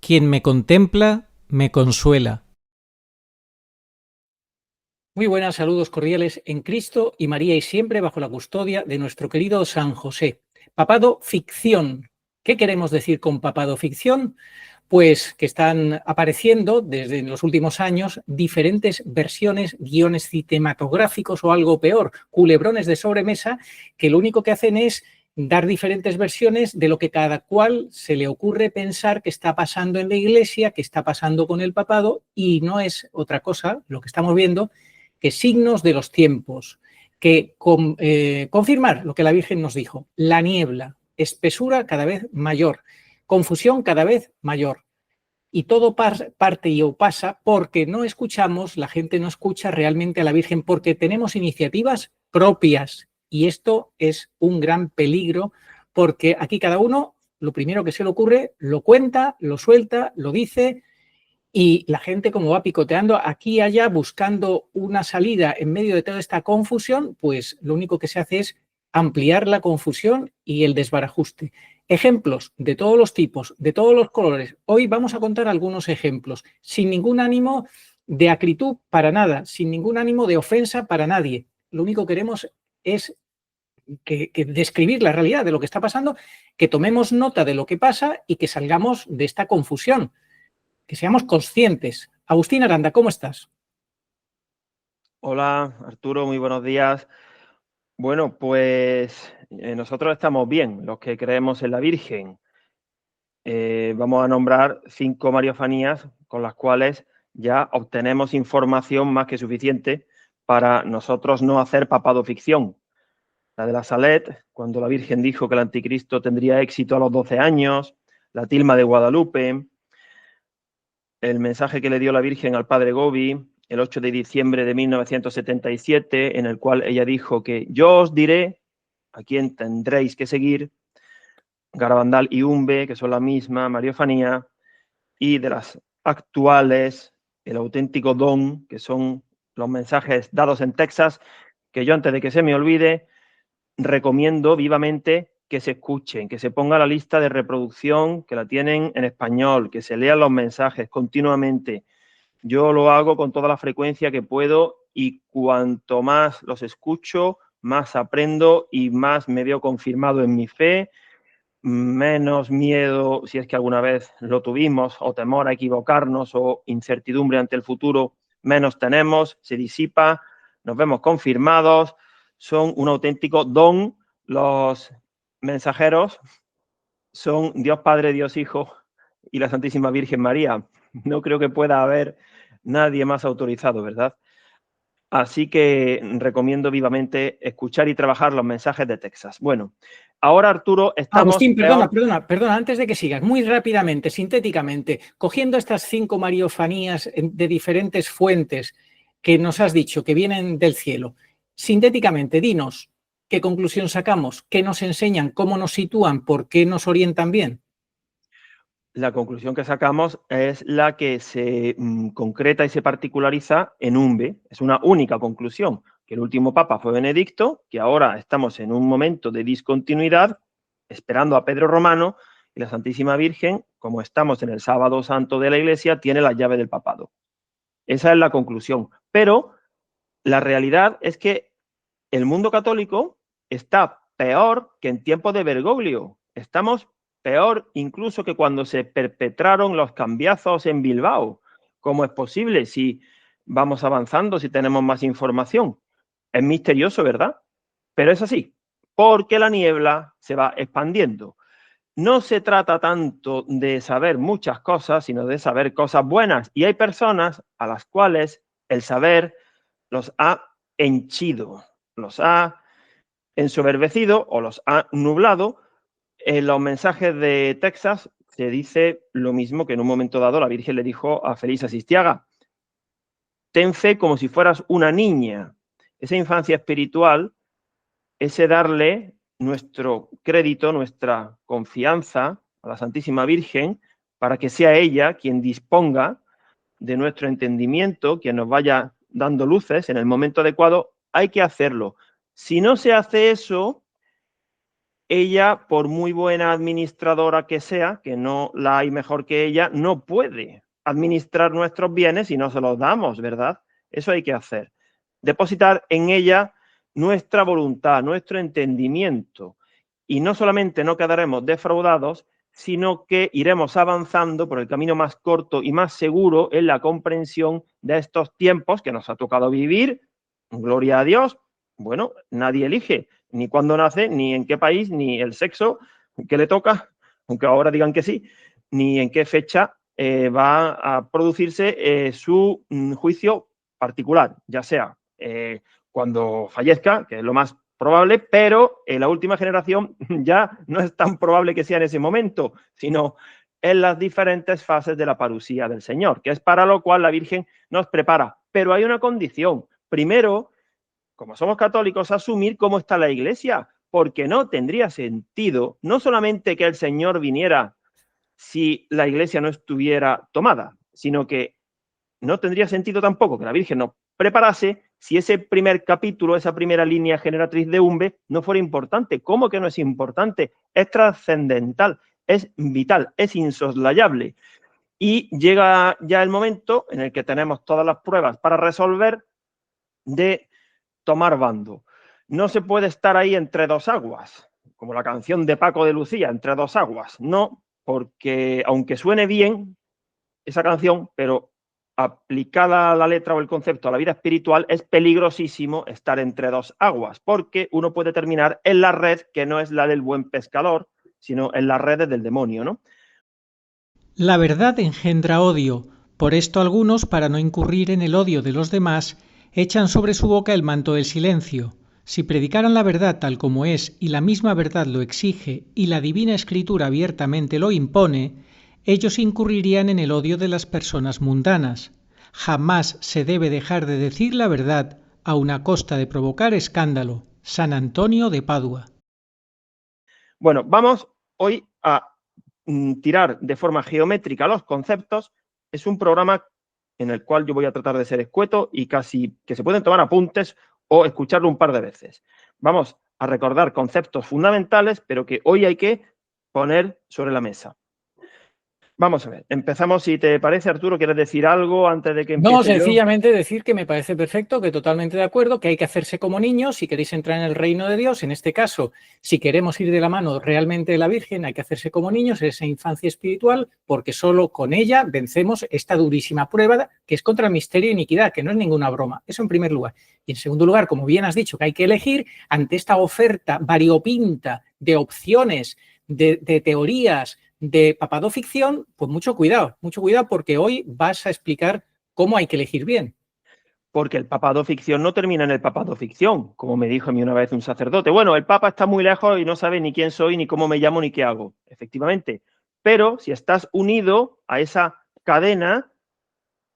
Quien me contempla, me consuela. Muy buenas, saludos cordiales en Cristo y María y siempre bajo la custodia de nuestro querido San José. Papado ficción. ¿Qué queremos decir con papado ficción? Pues que están apareciendo desde los últimos años diferentes versiones, guiones cinematográficos o algo peor, culebrones de sobremesa, que lo único que hacen es dar diferentes versiones de lo que cada cual se le ocurre pensar que está pasando en la Iglesia, que está pasando con el papado, y no es otra cosa, lo que estamos viendo, que signos de los tiempos, que confirmar lo que la Virgen nos dijo, la niebla, espesura cada vez mayor, confusión cada vez mayor. Y todo parte y pasa porque no escuchamos, la gente no escucha realmente a la Virgen, porque tenemos iniciativas propias. Y esto es un gran peligro, porque aquí cada uno, lo primero que se le ocurre, lo cuenta, lo suelta, lo dice, y la gente, como va picoteando aquí y allá, buscando una salida en medio de toda esta confusión, pues lo único que se hace es ampliar la confusión y el desbarajuste. Ejemplos de todos los tipos, de todos los colores. Hoy vamos a contar algunos ejemplos, sin ningún ánimo de acritud para nada, sin ningún ánimo de ofensa para nadie. Lo único que queremos es que describir la realidad de lo que está pasando, que tomemos nota de lo que pasa y que salgamos de esta confusión, que seamos conscientes. Agustín Aranda, ¿cómo estás? Hola, Arturo, muy buenos días. Bueno, pues nosotros estamos bien, los que creemos en la Virgen. Vamos a nombrar 5 mariofanías con las cuales ya obtenemos información más que suficiente para nosotros no hacer papado ficción. La de la Salet, cuando la Virgen dijo que el anticristo tendría éxito a los 12 años, la tilma de Guadalupe, el mensaje que le dio la Virgen al padre Gobi el 8 de diciembre de 1977, en el cual ella dijo que yo os diré a quién tendréis que seguir, Garabandal y Umbe, que son la misma mariofanía, y de las actuales, el auténtico don, que son los mensajes dados en Texas, que yo antes de que se me olvide, recomiendo vivamente que se escuchen, que se ponga la lista de reproducción, que la tienen en español, que se lean los mensajes continuamente. Yo lo hago con toda la frecuencia que puedo y cuanto más los escucho, más aprendo y más me veo confirmado en mi fe, menos miedo, si es que alguna vez lo tuvimos, o temor a equivocarnos o incertidumbre ante el futuro, menos tenemos, se disipa, nos vemos confirmados, son un auténtico don. Los mensajeros son Dios Padre, Dios Hijo y la Santísima Virgen María. No creo que pueda haber nadie más autorizado, ¿verdad? Así que recomiendo vivamente escuchar y trabajar los mensajes de Texas. Bueno, ahora, Arturo, estamos Agustín, peor. perdona, antes de que sigas, muy rápidamente, sintéticamente, cogiendo estas 5 mariofanías de diferentes fuentes que nos has dicho que vienen del cielo, sintéticamente, dinos qué conclusión sacamos, qué nos enseñan, cómo nos sitúan, por qué nos orientan bien. La conclusión que sacamos es la que se concreta y se particulariza en Umbe. Es una única conclusión, que el último papa fue Benedicto, que ahora estamos en un momento de discontinuidad, esperando a Pedro Romano, y la Santísima Virgen, como estamos en el sábado santo de la Iglesia, tiene la llave del papado. Esa es la conclusión. Pero la realidad es que el mundo católico está peor que en tiempos de Bergoglio. Estamos peor incluso que cuando se perpetraron los cambiazos en Bilbao. ¿Cómo es posible si vamos avanzando, si tenemos más información? Es misterioso, ¿verdad? Pero es así, porque la niebla se va expandiendo. No se trata tanto de saber muchas cosas, sino de saber cosas buenas. Y hay personas a las cuales el saber los ha henchido, los ha ensoberbecido o los ha nublado. En los mensajes de Texas se dice lo mismo que en un momento dado la Virgen le dijo a Feliz Asistiaga: ten fe como si fueras una niña. Esa infancia espiritual, ese darle nuestro crédito, nuestra confianza a la Santísima Virgen, para que sea ella quien disponga de nuestro entendimiento, quien nos vaya dando luces en el momento adecuado, hay que hacerlo. Si no se hace eso, ella, por muy buena administradora que sea, que no la hay mejor que ella, no puede administrar nuestros bienes si no se los damos, ¿verdad? Eso hay que hacer. Depositar en ella nuestra voluntad, nuestro entendimiento. Y no solamente no quedaremos defraudados, sino que iremos avanzando por el camino más corto y más seguro en la comprensión de estos tiempos que nos ha tocado vivir. Gloria a Dios. Bueno, nadie elige ni cuándo nace, ni en qué país, ni el sexo que le toca, aunque ahora digan que sí, ni en qué fecha va a producirse su juicio particular, ya sea cuando fallezca, que es lo más probable, pero en la última generación ya no es tan probable que sea en ese momento, sino en las diferentes fases de la parusía del Señor, que es para lo cual la Virgen nos prepara. Pero hay una condición. Primero, como somos católicos, asumir cómo está la Iglesia, porque no tendría sentido no solamente que el Señor viniera si la Iglesia no estuviera tomada, sino que no tendría sentido tampoco que la Virgen nos preparase si ese primer capítulo, esa primera línea generatriz de Umbe no fuera importante. ¿Cómo que no es importante? Es trascendental, es vital, es insoslayable. Y llega ya el momento en el que tenemos todas las pruebas para resolver de tomar bando. No se puede estar ahí entre dos aguas, como la canción de Paco de Lucía, entre dos aguas. No, porque aunque suene bien esa canción, pero aplicada a la letra o el concepto a la vida espiritual, es peligrosísimo estar entre dos aguas, porque uno puede terminar en la red que no es la del buen pescador, sino en las redes del demonio, ¿no? La verdad engendra odio, por esto algunos, para no incurrir en el odio de los demás, echan sobre su boca el manto del silencio. Si predicaran la verdad tal como es y la misma verdad lo exige y la divina escritura abiertamente lo impone, ellos incurrirían en el odio de las personas mundanas. Jamás se debe dejar de decir la verdad aun a costa de provocar escándalo. San Antonio de Padua. Bueno, vamos hoy a tirar de forma geométrica los conceptos. Es un programa en el cual yo voy a tratar de ser escueto y casi que se pueden tomar apuntes o escucharlo un par de veces. Vamos a recordar conceptos fundamentales, pero que hoy hay que poner sobre la mesa. Vamos a ver, empezamos, si te parece, Arturo, ¿quieres decir algo antes de que empiece? No, sencillamente decir que me parece perfecto, que totalmente de acuerdo, que hay que hacerse como niños si queréis entrar en el reino de Dios. En este caso, si queremos ir de la mano realmente de la Virgen, hay que hacerse como niños, esa infancia espiritual, porque solo con ella vencemos esta durísima prueba que es contra el misterio de iniquidad, que no es ninguna broma. Eso en primer lugar. Y en segundo lugar, como bien has dicho, que hay que elegir ante esta oferta variopinta de opciones, de teorías, de papadoficción, pues mucho cuidado porque hoy vas a explicar cómo hay que elegir bien. Porque el papadoficción no termina en el papadoficción, como me dijo a mí una vez un sacerdote. Bueno, el papa está muy lejos y no sabe ni quién soy, ni cómo me llamo, ni qué hago. Efectivamente. Pero si estás unido a esa cadena,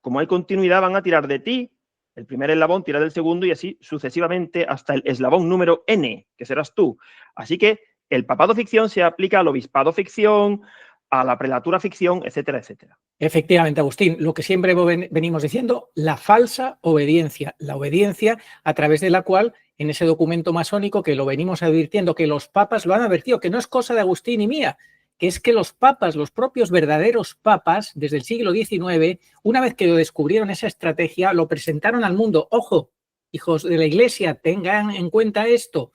como hay continuidad, van a tirar de ti. El primer eslabón tira del segundo y así sucesivamente hasta el eslabón número N, que serás tú. Así que el papado ficción se aplica al obispado ficción, a la prelatura ficción, etcétera, etcétera. Efectivamente, Agustín, lo que siempre venimos diciendo, la falsa obediencia, la obediencia a través de la cual, en ese documento masónico que lo venimos advirtiendo, que los papas lo han advertido, que no es cosa de Agustín y mía, que es que los papas, los propios verdaderos papas, desde el siglo XIX, una vez que lo descubrieron esa estrategia, lo presentaron al mundo. Ojo, hijos de la Iglesia, tengan en cuenta esto,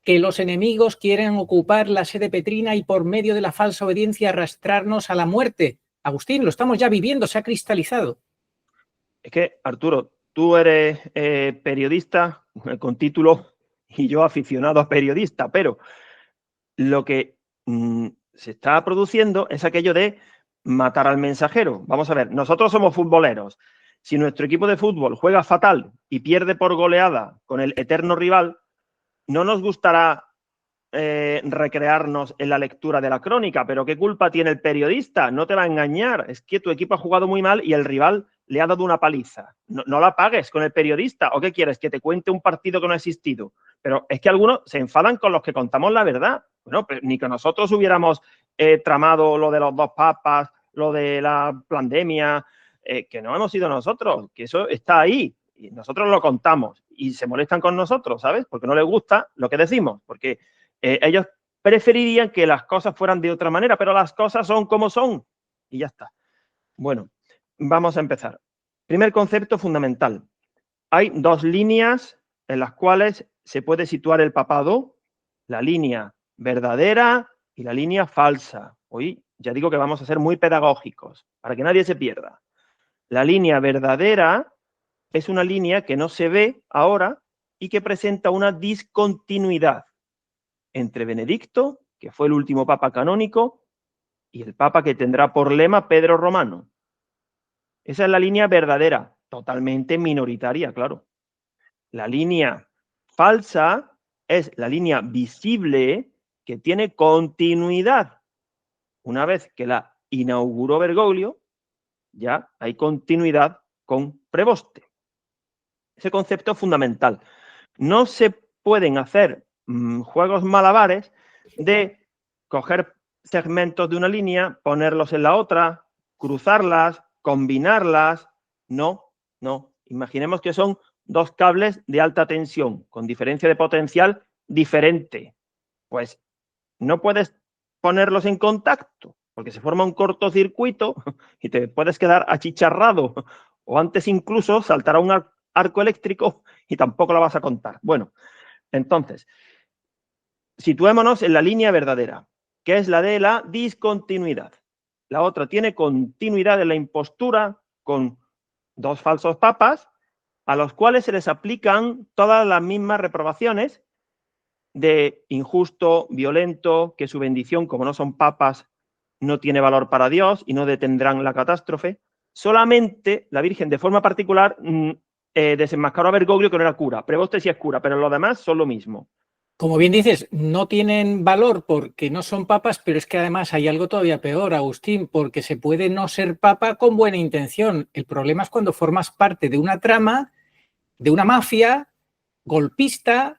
que los enemigos quieren ocupar la sede petrina y por medio de la falsa obediencia arrastrarnos a la muerte. Agustín, lo estamos ya viviendo, se ha cristalizado. Es que, Arturo, tú eres periodista con título y yo aficionado a periodista, pero lo que se está produciendo es aquello de matar al mensajero. Vamos a ver, nosotros somos futboleros. Si nuestro equipo de fútbol juega fatal y pierde por goleada con el eterno rival, no nos gustará recrearnos en la lectura de la crónica, pero ¿qué culpa tiene el periodista? No te va a engañar, es que tu equipo ha jugado muy mal y el rival le ha dado una paliza. No la pagues con el periodista, ¿o qué quieres? Que te cuente un partido que no ha existido. Pero es que algunos se enfadan con los que contamos la verdad. Bueno, pues ni que nosotros hubiéramos tramado lo de los dos papas, lo de la pandemia, que no hemos sido nosotros, que eso está ahí. Y nosotros lo contamos y se molestan con nosotros, ¿sabes? Porque no les gusta lo que decimos, porque ellos preferirían que las cosas fueran de otra manera, pero las cosas son como son. Y ya está. Bueno, vamos a empezar. Primer concepto fundamental. Hay dos líneas en las cuales se puede situar el papado, la línea verdadera y la línea falsa. Hoy ya digo que vamos a ser muy pedagógicos, para que nadie se pierda. La línea verdadera es una línea que no se ve ahora y que presenta una discontinuidad entre Benedicto, que fue el último papa canónico, y el papa que tendrá por lema Pedro Romano. Esa es la línea verdadera, totalmente minoritaria, claro. La línea falsa es la línea visible que tiene continuidad. Una vez que la inauguró Bergoglio, ya hay continuidad con Preboste. Ese concepto es fundamental. No se pueden hacer juegos malabares de coger segmentos de una línea, ponerlos en la otra, cruzarlas, combinarlas. No, no. Imaginemos que son dos cables de alta tensión con diferencia de potencial diferente. Pues no puedes ponerlos en contacto porque se forma un cortocircuito y te puedes quedar achicharrado o antes incluso saltará un arco eléctrico y tampoco la vas a contar. Bueno, entonces, situémonos en la línea verdadera, que es la de la discontinuidad. La otra tiene continuidad en la impostura con dos falsos papas a los cuales se les aplican todas las mismas reprobaciones de injusto, violento, que su bendición, como no son papas, no tiene valor para Dios y no detendrán la catástrofe. Solamente la Virgen, de forma particular, desenmascaró a Bergoglio, que no era cura. Preboste sí es cura, pero los demás son lo mismo. Como bien dices, no tienen valor porque no son papas, pero es que además hay algo todavía peor, Agustín, porque se puede no ser papa con buena intención. El problema es cuando formas parte de una trama, de una mafia golpista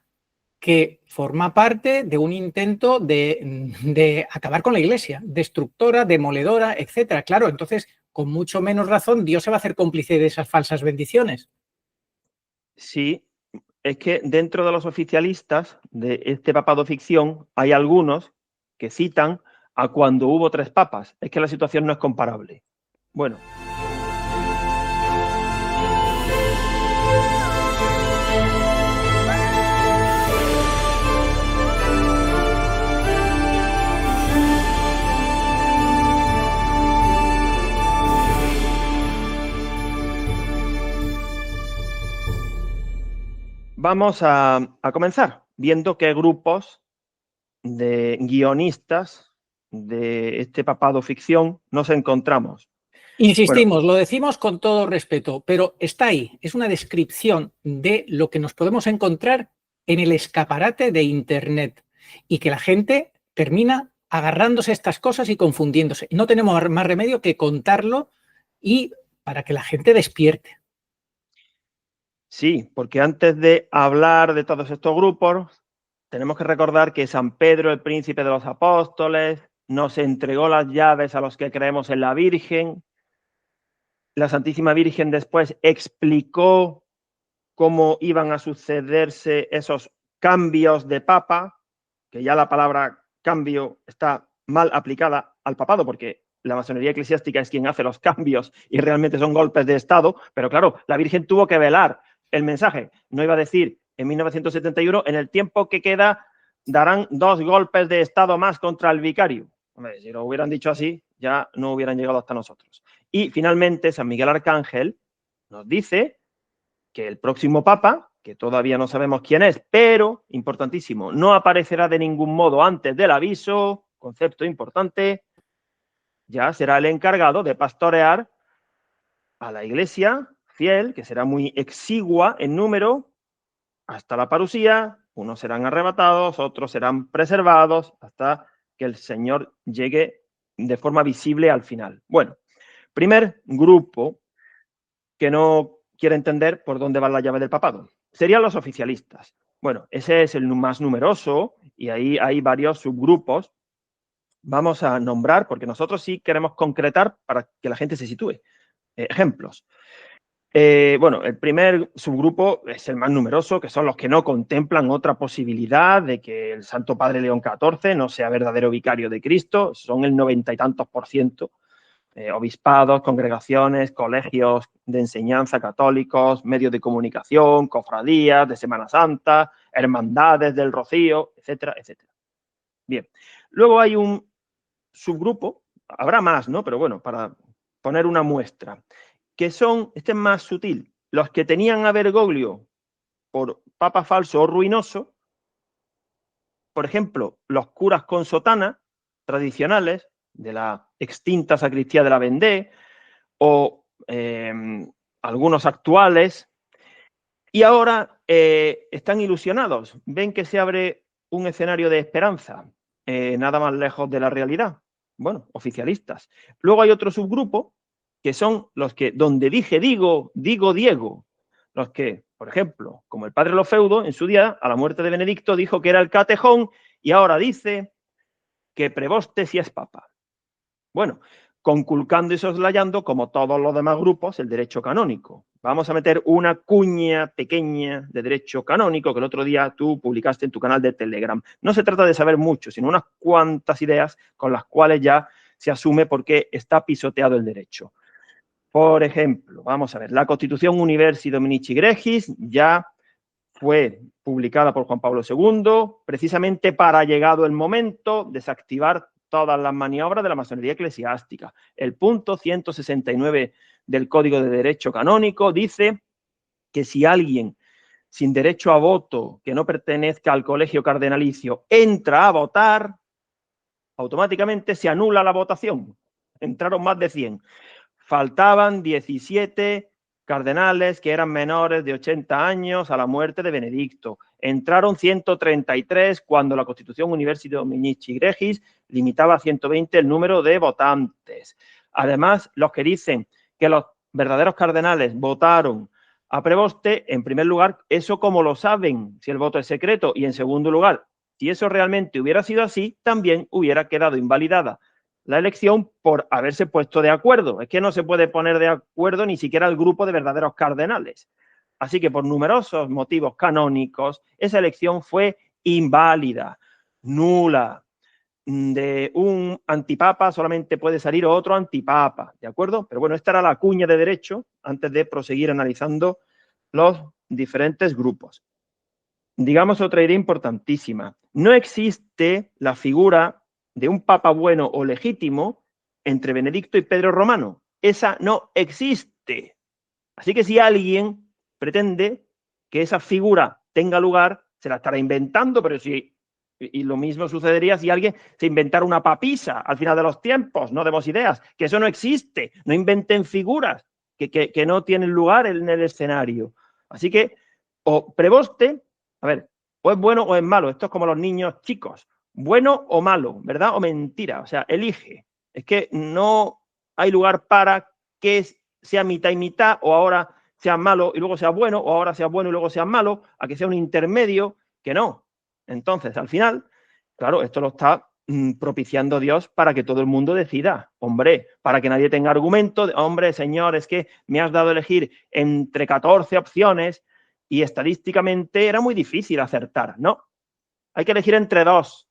que forma parte de un intento de acabar con la Iglesia, destructora, demoledora, etcétera. Claro, entonces, con mucho menos razón, Dios se va a hacer cómplice de esas falsas bendiciones. Sí, es que dentro de los oficialistas de este papado ficción hay algunos que citan a cuando hubo 3 papas. Es que la situación no es comparable. Bueno. Vamos a comenzar viendo qué grupos de guionistas de este papado ficción nos encontramos. Insistimos, Bueno, lo decimos con todo respeto, pero está ahí, es una descripción de lo que nos podemos encontrar en el escaparate de Internet y que la gente termina agarrándose a estas cosas y confundiéndose. No tenemos más remedio que contarlo y para que la gente despierte. sí, porque antes de hablar de todos estos grupos, tenemos que recordar que San Pedro, el príncipe de los apóstoles, nos entregó las llaves a los que creemos en la Virgen. La Santísima Virgen después explicó cómo iban a sucederse esos cambios de papa, que ya la palabra cambio está mal aplicada al papado, porque la masonería eclesiástica es quien hace los cambios y realmente son golpes de Estado, pero claro, la Virgen tuvo que velar el mensaje. No iba a decir en 1971, en el tiempo que queda, darán 2 golpes de Estado más contra el vicario. Hombre, si lo hubieran dicho así, ya no hubieran llegado hasta nosotros. Y finalmente, San Miguel Arcángel nos dice que el próximo papa, que todavía no sabemos quién es, pero, importantísimo, no aparecerá de ningún modo antes del aviso, concepto importante, ya será el encargado de pastorear a la iglesia fiel, que será muy exigua en número, hasta la parusía. Unos serán arrebatados, otros serán preservados, hasta que el Señor llegue de forma visible al final. Bueno, primer grupo que no quiere entender por dónde va la llave del papado. Serían los oficialistas. Bueno, ese es el más numeroso y ahí hay varios subgrupos. Vamos a nombrar, porque nosotros sí queremos concretar para que la gente se sitúe. Ejemplos. Bueno, el primer subgrupo es el más numeroso, que son los que no contemplan otra posibilidad de que el Santo Padre León XIV no sea verdadero vicario de Cristo. Son el 90 y tantos %. Obispados, congregaciones, colegios de enseñanza católicos, medios de comunicación, cofradías de Semana Santa, hermandades del Rocío, etcétera, etcétera. Bien, luego hay un subgrupo, habrá más, ¿no? Pero bueno, para poner una muestra, que son, este es más sutil, los que tenían a Bergoglio por papa falso o ruinoso, por ejemplo, los curas con sotana tradicionales de la extinta sacristía de la Vendée, o algunos actuales, y ahora están ilusionados, ven que se abre un escenario de esperanza, nada más lejos de la realidad. Bueno, oficialistas. Luego hay otro subgrupo, que son los que, donde dije digo, digo Diego, los que, por ejemplo, como el padre Lofeudo, en su día, a la muerte de Benedicto, dijo que era el catejón, y ahora dice que preboste si es papa. Bueno, conculcando y soslayando, como todos los demás grupos, el derecho canónico. Vamos a meter una cuña pequeña de derecho canónico que el otro día tú publicaste en tu canal de Telegram. No se trata de saber mucho, sino unas cuantas ideas con las cuales ya se asume por qué está pisoteado el derecho. Por ejemplo, vamos a ver, la Constitución Universi Dominici Gregis ya fue publicada por Juan Pablo II, precisamente para, llegado el momento, desactivar todas las maniobras de la masonería eclesiástica. El punto 169 del Código de Derecho Canónico dice que si alguien sin derecho a voto, que no pertenezca al colegio cardenalicio, entra a votar, automáticamente se anula la votación. Entraron más de 100. Faltaban 17 cardenales que eran menores de 80 años a la muerte de Benedicto. Entraron 133 cuando la Constitución Universi Dominici Gregis limitaba a 120 el número de votantes. Además, los que dicen que los verdaderos cardenales votaron a preboste, en primer lugar, eso como lo saben, si el voto es secreto, y en segundo lugar, si eso realmente hubiera sido así, también hubiera quedado invalidada la elección por haberse puesto de acuerdo. Es que no se puede poner de acuerdo ni siquiera el grupo de verdaderos cardenales. Así que por numerosos motivos canónicos, esa elección fue inválida, nula. De un antipapa solamente puede salir otro antipapa, ¿de acuerdo? Pero bueno, esta era la cuña de derecho antes de proseguir analizando los diferentes grupos. Digamos otra idea importantísima. No existe la figura de un papa bueno o legítimo entre Benedicto y Pedro Romano. Esa no existe. Así que si alguien pretende que esa figura tenga lugar, se la estará inventando, pero sí, y lo mismo sucedería si alguien se inventara una papisa al final de los tiempos. No demos ideas, que eso no existe. No inventen figuras que no tienen lugar en el escenario. Así que, o preboste, a ver, o es bueno o es malo. Esto es como los niños chicos. Bueno o malo, ¿verdad? O mentira. O sea, elige. Es que no hay lugar para que sea mitad y mitad, o ahora sea malo y luego sea bueno, o ahora sea bueno y luego sea malo, a que sea un intermedio, que no. Entonces, al final, claro, esto lo está propiciando Dios para que todo el mundo decida, hombre, para que nadie tenga argumento de, hombre, Señor, es que me has dado a elegir entre 14 opciones y estadísticamente era muy difícil acertar. No, hay que elegir entre 2,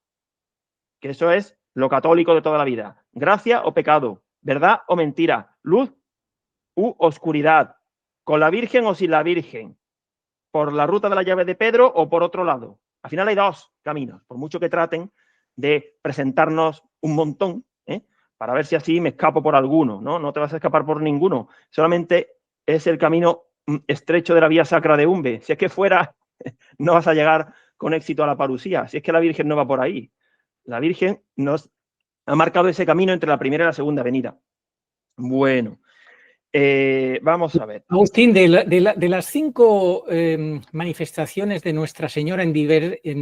que eso es lo católico de toda la vida. Gracia o pecado, verdad o mentira, luz u oscuridad, con la Virgen o sin la Virgen, por la ruta de la llave de Pedro o por otro lado. Al final hay 2 caminos, por mucho que traten de presentarnos un montón, para ver si así me escapo por alguno, ¿no? No te vas a escapar por ninguno, solamente es el camino estrecho de la vía sacra de Umbe. Si es que fuera, no vas a llegar con éxito a la parusía, si es que la Virgen no va por ahí. La Virgen nos ha marcado ese camino entre la primera y la segunda venida. Bueno, vamos a ver. Agustín, de las 5 manifestaciones de Nuestra Señora en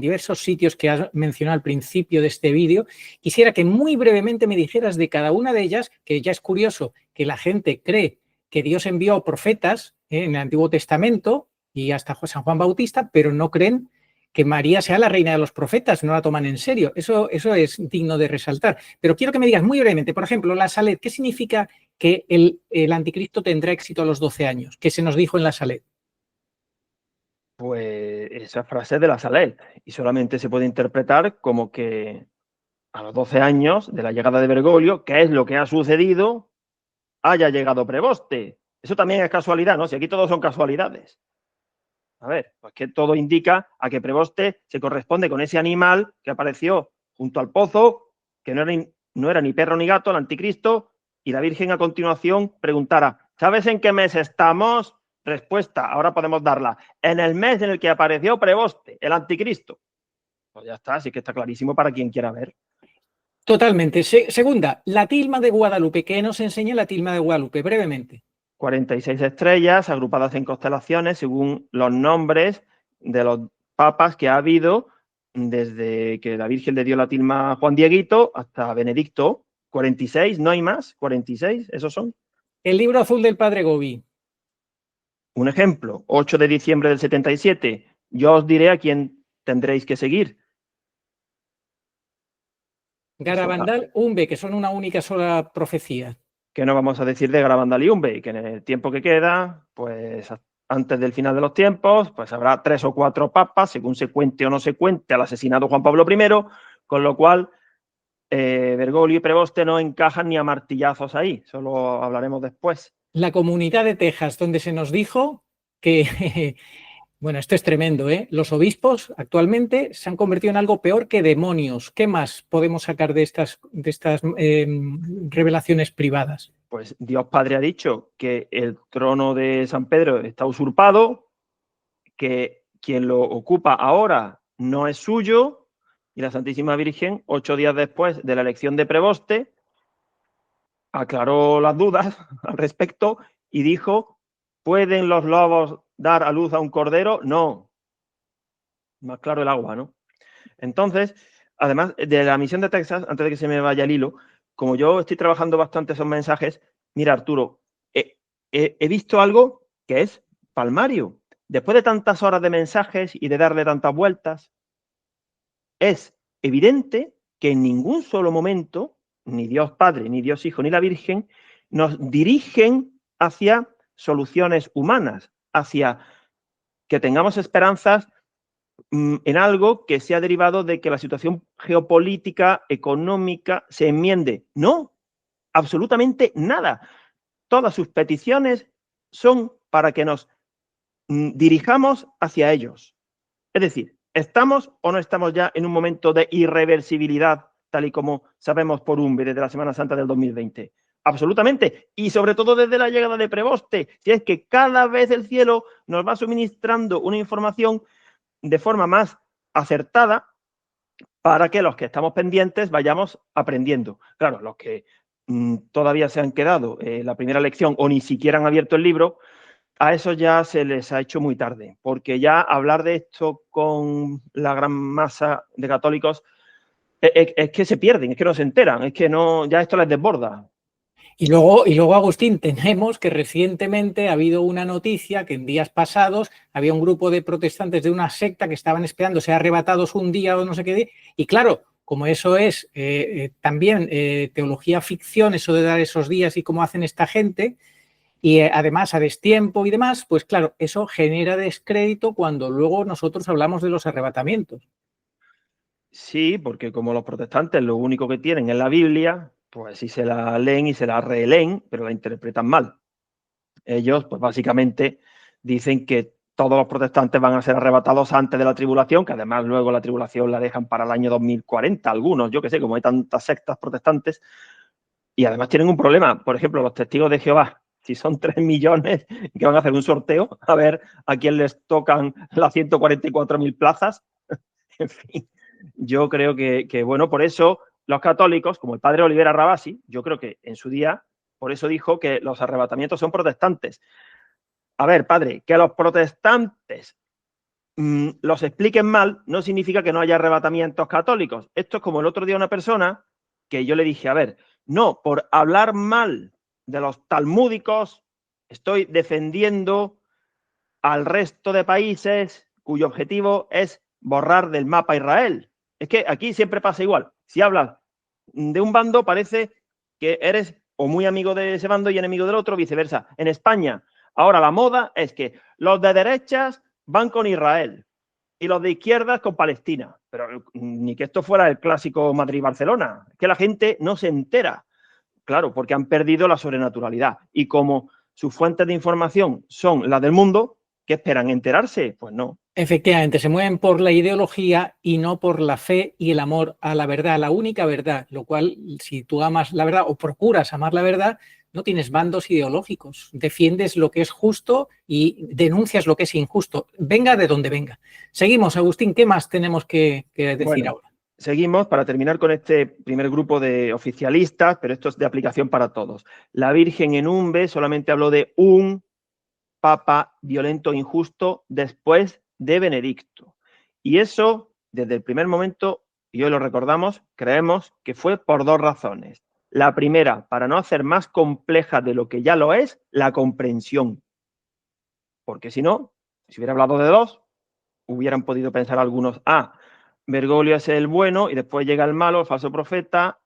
diversos sitios que has mencionado al principio de este vídeo, quisiera que muy brevemente me dijeras de cada una de ellas, que ya es curioso que la gente cree que Dios envió profetas en el Antiguo Testamento y hasta San Juan Bautista, pero no creen que María sea la reina de los profetas, no la toman en serio. Eso es digno de resaltar. Pero quiero que me digas muy brevemente, por ejemplo, la Salet, ¿qué significa que el anticristo tendrá éxito a los 12 años, que se nos dijo en la Salet? Pues esa frase es de la Salet y solamente se puede interpretar como que a los 12 años de la llegada de Bergoglio, ¿qué es lo que ha sucedido? Haya llegado Preboste. Eso también es casualidad, ¿no? Si aquí todos son casualidades. A ver, pues que todo indica a que Preboste se corresponde con ese animal que apareció junto al pozo, que no era ni perro ni gato, el anticristo, y la Virgen a continuación preguntara, ¿sabes en qué mes estamos? Respuesta, ahora podemos darla. En el mes en el que apareció Preboste, el anticristo. Pues ya está, así que está clarísimo para quien quiera ver. Totalmente. Segunda, la tilma de Guadalupe. ¿Qué nos enseña la tilma de Guadalupe? Brevemente. 46 estrellas agrupadas en constelaciones según los nombres de los papas que ha habido desde que la Virgen le dio la tilma a Juan Dieguito hasta Benedicto. 46, no hay más, 46, esos son. El libro azul del Padre Gobi. Un ejemplo, 8 de diciembre del 77, yo os diré a quién tendréis que seguir. Garabandal, Umbe, que son una única sola profecía. ¿Qué no vamos a decir de Garabandal y Umbe? Que en el tiempo que queda, pues antes del final de los tiempos, pues habrá 3 o 4 papas, según se cuente o no se cuente, al asesinado Juan Pablo I, con lo cual Bergoglio y Preboste no encajan ni a martillazos ahí, solo hablaremos después. La Comunidad de Texas, donde se nos dijo que, bueno, esto es tremendo, ¿eh? Los obispos actualmente se han convertido en algo peor que demonios. ¿Qué más podemos sacar de estas revelaciones privadas? Pues Dios Padre ha dicho que el trono de San Pedro está usurpado, que quien lo ocupa ahora no es suyo, y la Santísima Virgen, 8 días después de la elección de Preboste, aclaró las dudas al respecto y dijo, ¿pueden los lobos dar a luz a un cordero? No. Más claro el agua, ¿no? Entonces, además de la misión de Texas, antes de que se me vaya el hilo, como yo estoy trabajando bastante esos mensajes, mira, Arturo, he visto algo que es palmario. Después de tantas horas de mensajes y de darle tantas vueltas, es evidente que en ningún solo momento, ni Dios Padre, ni Dios Hijo, ni la Virgen, nos dirigen hacia soluciones humanas, hacia que tengamos esperanzas en algo que sea derivado de que la situación geopolítica, económica, se enmiende. No, absolutamente nada. Todas sus peticiones son para que nos dirijamos hacia ellos. Es decir, ¿estamos o no estamos ya en un momento de irreversibilidad, tal y como sabemos por Umbe desde la Semana Santa del 2020? Absolutamente. Y sobre todo desde la llegada de Preboste. Si es que cada vez el cielo nos va suministrando una información de forma más acertada para que los que estamos pendientes vayamos aprendiendo. Claro, los que todavía se han quedado la primera lección o ni siquiera han abierto el libro, a eso ya se les ha hecho muy tarde, porque ya hablar de esto con la gran masa de católicos es que se pierden, es que no se enteran, es que no, ya esto les desborda. Y luego, Agustín, tenemos que recientemente ha habido una noticia que en días pasados había un grupo de protestantes de una secta que estaban esperando ser arrebatados un día o no sé qué. Y claro, como eso es también teología ficción, eso de dar esos días y cómo hacen esta gente, y además a destiempo y demás, pues claro, eso genera descrédito cuando luego nosotros hablamos de los arrebatamientos. Sí, porque como los protestantes lo único que tienen es la Biblia, pues sí se la leen y se la releen, pero la interpretan mal. Ellos, pues básicamente dicen que todos los protestantes van a ser arrebatados antes de la tribulación, que además luego la tribulación la dejan para el año 2040, algunos, yo que sé, como hay tantas sectas protestantes, y además tienen un problema. Por ejemplo, los testigos de Jehová, si son 3 millones, que van a hacer un sorteo, a ver a quién les tocan las 144.000 plazas. En fin, yo creo que, bueno, por eso los católicos, como el padre Olivera Rabasi, yo creo que en su día, por eso dijo que los arrebatamientos son protestantes. A ver, padre, que los protestantes los expliquen mal no significa que no haya arrebatamientos católicos. Esto es como el otro día una persona que yo le dije, a ver, no, por hablar mal de los talmúdicos estoy defendiendo al resto de países cuyo objetivo es borrar del mapa Israel. Es que aquí siempre pasa igual. Si hablas de un bando parece que eres o muy amigo de ese bando y enemigo del otro, viceversa. En España, ahora la moda es que los de derechas van con Israel y los de izquierdas con Palestina. Pero ni que esto fuera el clásico Madrid-Barcelona, que la gente no se entera. Claro, porque han perdido la sobrenaturalidad. Y como sus fuentes de información son las del mundo, ¿qué esperan? ¿Enterarse? Pues no. Efectivamente, se mueven por la ideología y no por la fe y el amor a la verdad, la única verdad, lo cual, si tú amas la verdad o procuras amar la verdad, no tienes bandos ideológicos, defiendes lo que es justo y denuncias lo que es injusto, venga de donde venga. Seguimos, Agustín, ¿qué más tenemos que decir ahora? Seguimos para terminar con este primer grupo de oficialistas, pero esto es de aplicación para todos. La Virgen en Umbe solamente habló de un papa violento e injusto después de Benedicto. Y eso, desde el primer momento, y hoy lo recordamos, creemos que fue por dos razones. La primera, para no hacer más compleja de lo que ya lo es, la comprensión. Porque si no, si hubiera hablado de dos, hubieran podido pensar algunos, Bergoglio es el bueno y después llega el malo, el falso profeta,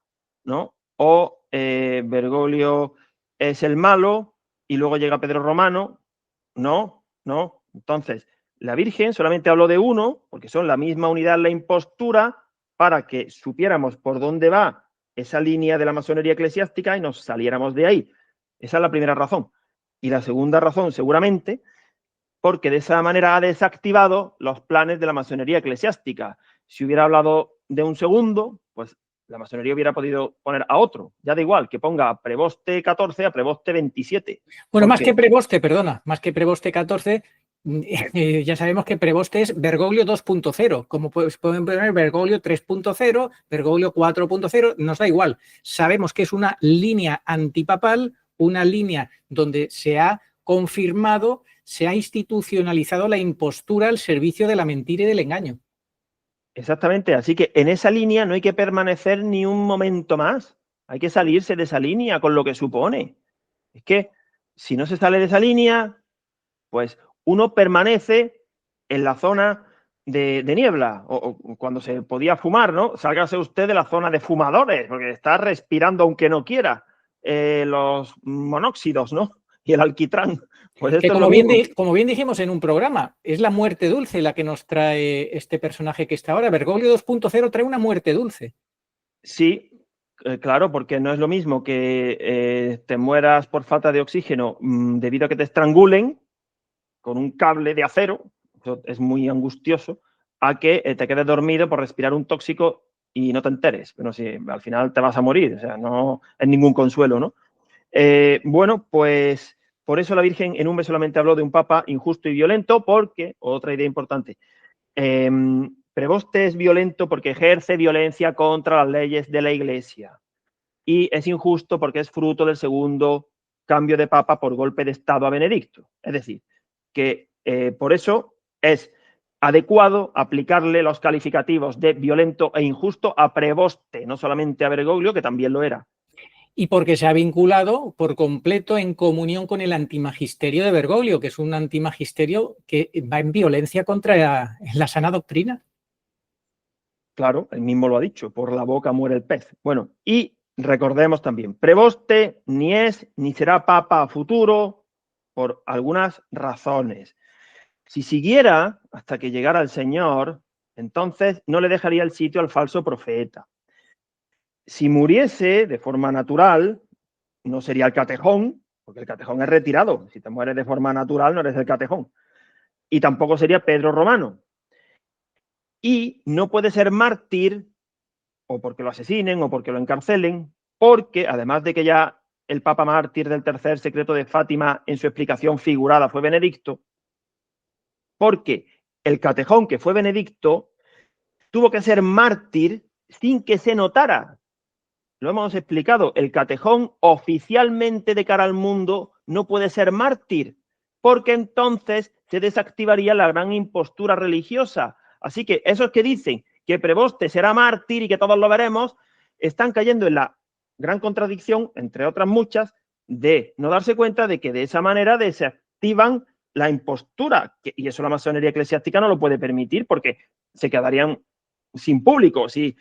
¿no? O Bergoglio es el malo y luego llega Pedro Romano. No. Entonces, la Virgen solamente habló de uno, porque son la misma unidad, la impostura, para que supiéramos por dónde va esa línea de la masonería eclesiástica y nos saliéramos de ahí. Esa es la primera razón. Y la segunda razón, seguramente, porque de esa manera ha desactivado los planes de la masonería eclesiástica. Si hubiera hablado de un segundo, pues la masonería hubiera podido poner a otro. Ya da igual, que ponga a preboste 14 a preboste 27. Bueno, más que preboste 14, ya sabemos que preboste es Bergoglio 2.0, como pueden poner Bergoglio 3.0, Bergoglio 4.0, nos da igual. Sabemos que es una línea antipapal, una línea donde se ha confirmado, se ha institucionalizado la impostura al servicio de la mentira y del engaño. Exactamente, así que en esa línea no hay que permanecer ni un momento más. Hay que salirse de esa línea con lo que supone. Es que si no se sale de esa línea, pues uno permanece en la zona de niebla, o cuando se podía fumar, ¿no? Sálgase usted de la zona de fumadores, porque está respirando aunque no quiera los monóxidos, ¿no? Y el alquitrán. Pues esto que como bien dijimos en un programa, es la muerte dulce la que nos trae este personaje que está ahora. Bergoglio 2.0 trae una muerte dulce. Sí, claro, porque no es lo mismo que te mueras por falta de oxígeno debido a que te estrangulen con un cable de acero, eso es muy angustioso, a que te quedes dormido por respirar un tóxico y no te enteres. Pero si al final te vas a morir, o sea, no es ningún consuelo, ¿no? Bueno, pues por eso la Virgen en Umbe solamente habló de un papa injusto y violento, porque, otra idea importante, preboste es violento porque ejerce violencia contra las leyes de la Iglesia y es injusto porque es fruto del segundo cambio de papa por golpe de Estado a Benedicto. Es decir, que por eso es adecuado aplicarle los calificativos de violento e injusto a preboste, no solamente a Bergoglio, que también lo era. Y porque se ha vinculado por completo en comunión con el antimagisterio de Bergoglio, que es un antimagisterio que va en violencia contra la sana doctrina. Claro, él mismo lo ha dicho, por la boca muere el pez. Bueno, y recordemos también, preboste ni es ni será papa a futuro por algunas razones. Si siguiera hasta que llegara el Señor, entonces no le dejaría el sitio al falso profeta. Si muriese de forma natural, no sería el catejón, porque el catejón es retirado. Si te mueres de forma natural, no eres el catejón. Y tampoco sería Pedro Romano. Y no puede ser mártir, o porque lo asesinen, o porque lo encarcelen, porque además de que ya el Papa mártir del tercer secreto de Fátima en su explicación figurada fue Benedicto, porque el catejón que fue Benedicto tuvo que ser mártir sin que se notara. Lo hemos explicado, el catejón oficialmente de cara al mundo no puede ser mártir, porque entonces se desactivaría la gran impostura religiosa. Así que esos que dicen que preboste será mártir y que todos lo veremos, están cayendo en la gran contradicción, entre otras muchas, de no darse cuenta de que de esa manera desactivan la impostura, y eso la masonería eclesiástica no lo puede permitir porque se quedarían sin público, si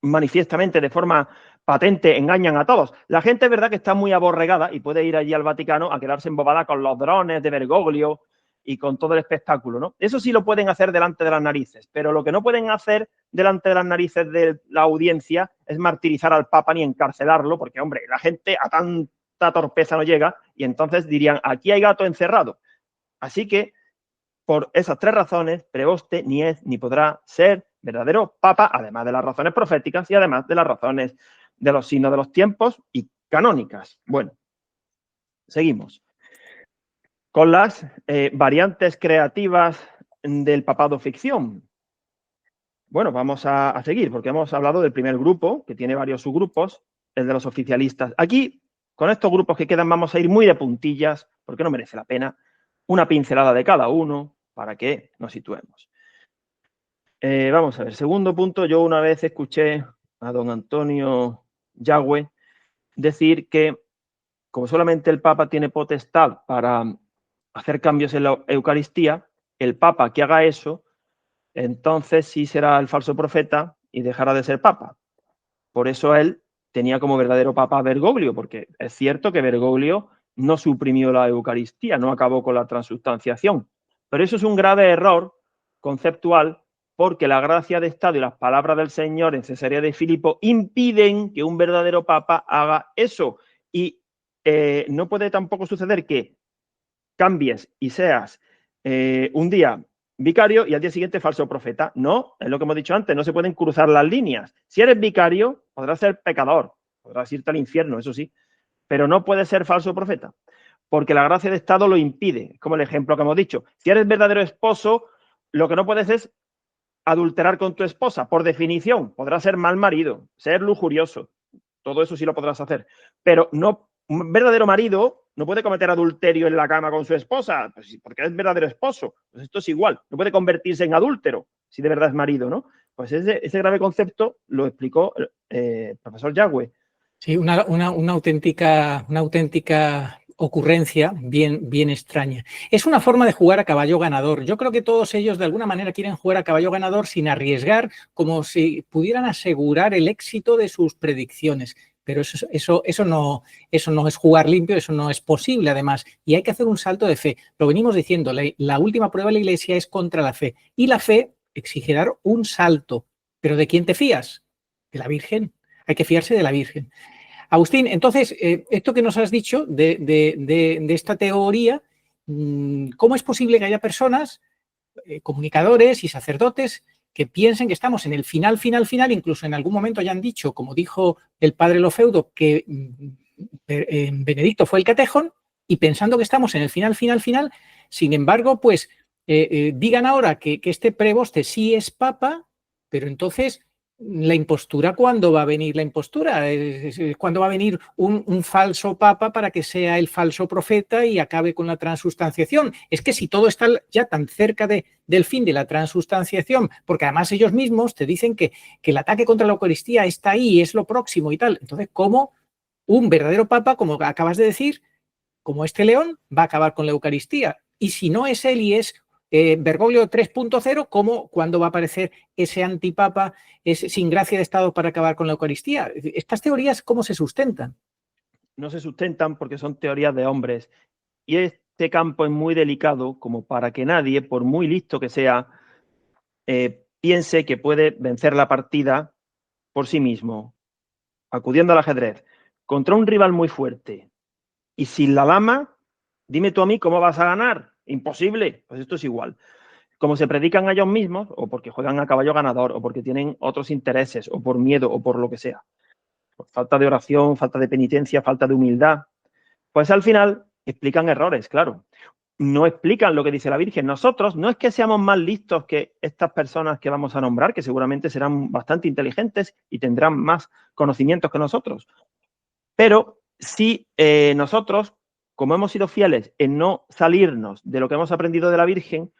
manifiestamente de forma patente, engañan a todos. La gente es verdad que está muy aborregada y puede ir allí al Vaticano a quedarse embobada con los drones de Bergoglio y con todo el espectáculo, ¿no? Eso sí lo pueden hacer delante de las narices, pero lo que no pueden hacer delante de las narices de la audiencia es martirizar al Papa ni encarcelarlo, porque, hombre, la gente a tanta torpeza no llega y entonces dirían, aquí hay gato encerrado. Así que, por esas 3 razones, Prevoste ni es ni podrá ser verdadero Papa, además de las razones proféticas y además de las razones de los signos de los tiempos y canónicas. Bueno, seguimos con las variantes creativas del papado ficción. Bueno, vamos a seguir, porque hemos hablado del primer grupo, que tiene varios subgrupos, el de los oficialistas. Aquí, con estos grupos que quedan, vamos a ir muy de puntillas, porque no merece la pena, una pincelada de cada uno, para que nos situemos. Vamos a ver, segundo punto, yo una vez escuché a don Antonio Yagüe decir que, como solamente el Papa tiene potestad para hacer cambios en la Eucaristía, el Papa que haga eso, entonces sí será el falso profeta y dejará de ser Papa. Por eso él tenía como verdadero Papa a Bergoglio, porque es cierto que Bergoglio no suprimió la Eucaristía, no acabó con la transubstanciación. Pero eso es un grave error conceptual, porque la gracia de Estado y las palabras del Señor en Cesarea de Filipo impiden que un verdadero Papa haga eso. Y no puede tampoco suceder que cambies y seas un día vicario y al día siguiente falso profeta. No, es lo que hemos dicho antes, no se pueden cruzar las líneas. Si eres vicario, podrás ser pecador, podrás irte al infierno, eso sí, pero no puedes ser falso profeta, porque la gracia de Estado lo impide, como el ejemplo que hemos dicho. Si eres verdadero esposo, lo que no puedes es adulterar con tu esposa, por definición. Podrás ser mal marido, ser lujurioso, todo eso sí lo podrás hacer, pero no, un verdadero marido no puede cometer adulterio en la cama con su esposa, pues porque es verdadero esposo. Pues esto es igual, no puede convertirse en adúltero si de verdad es marido, ¿no? Pues ese grave concepto lo explicó el profesor Yagüe. Sí, una auténtica ocurrencia bien extraña. Es una forma de jugar a caballo ganador. Yo creo que todos ellos de alguna manera quieren jugar a caballo ganador sin arriesgar, como si pudieran asegurar el éxito de sus predicciones. Pero eso no es jugar limpio, eso no es posible además. Y hay que hacer un salto de fe. Lo venimos diciendo, la última prueba de la Iglesia es contra la fe. Y la fe exige dar un salto. ¿Pero de quién te fías? De la Virgen. Hay que fiarse de la Virgen. Agustín, entonces, esto que nos has dicho de esta teoría, ¿cómo es posible que haya personas, comunicadores y sacerdotes, que piensen que estamos en el final, incluso en algún momento ya han dicho, como dijo el padre Lofeudo, que Benedicto fue el catejón, y pensando que estamos en el final, sin embargo, pues digan ahora que este Prevoste sí es papa, pero entonces la impostura, ¿cuándo va a venir la impostura? ¿Cuándo va a venir un falso papa para que sea el falso profeta y acabe con la transustanciación? Es que si todo está ya tan cerca del fin de la transustanciación, porque además ellos mismos te dicen que el ataque contra la Eucaristía está ahí, es lo próximo y tal. Entonces, ¿cómo un verdadero papa, como acabas de decir, como este León, va a acabar con la Eucaristía? Y si no es él y es Bergoglio 3.0, ¿cuándo va a aparecer ese antipapa sin gracia de Estado para acabar con la Eucaristía? ¿Estas teorías cómo se sustentan? No se sustentan porque son teorías de hombres. Y este campo es muy delicado como para que nadie, por muy listo que sea, piense que puede vencer la partida por sí mismo, acudiendo al ajedrez, contra un rival muy fuerte. Y sin la dama, dime tú a mí cómo vas a ganar. Imposible. Pues esto es igual. Como se predican a ellos mismos, o porque juegan a caballo ganador, o porque tienen otros intereses, o por miedo, o por lo que sea. Por falta de oración, falta de penitencia, falta de humildad. Pues al final explican errores, claro. No explican lo que dice la Virgen. Nosotros no es que seamos más listos que estas personas que vamos a nombrar, que seguramente serán bastante inteligentes y tendrán más conocimientos que nosotros. Pero sí nosotros, como hemos sido fieles en no salirnos de lo que hemos aprendido de la Virgen,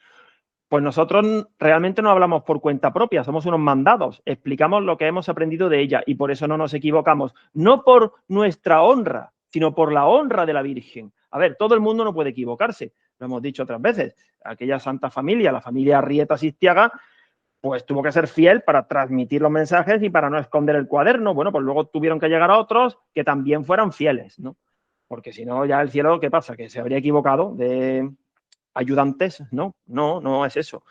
pues nosotros realmente no hablamos por cuenta propia, somos unos mandados, explicamos lo que hemos aprendido de ella y por eso no nos equivocamos, no por nuestra honra, sino por la honra de la Virgen. A ver, todo el mundo no puede equivocarse, lo hemos dicho otras veces. Aquella santa familia, la familia Arrieta Sistiaga, pues tuvo que ser fiel para transmitir los mensajes y para no esconder el cuaderno. Bueno, pues luego tuvieron que llegar a otros que también fueran fieles, ¿no? Porque si no, ya el cielo, ¿qué pasa? Que se habría equivocado de ayudantes, ¿no? No es eso.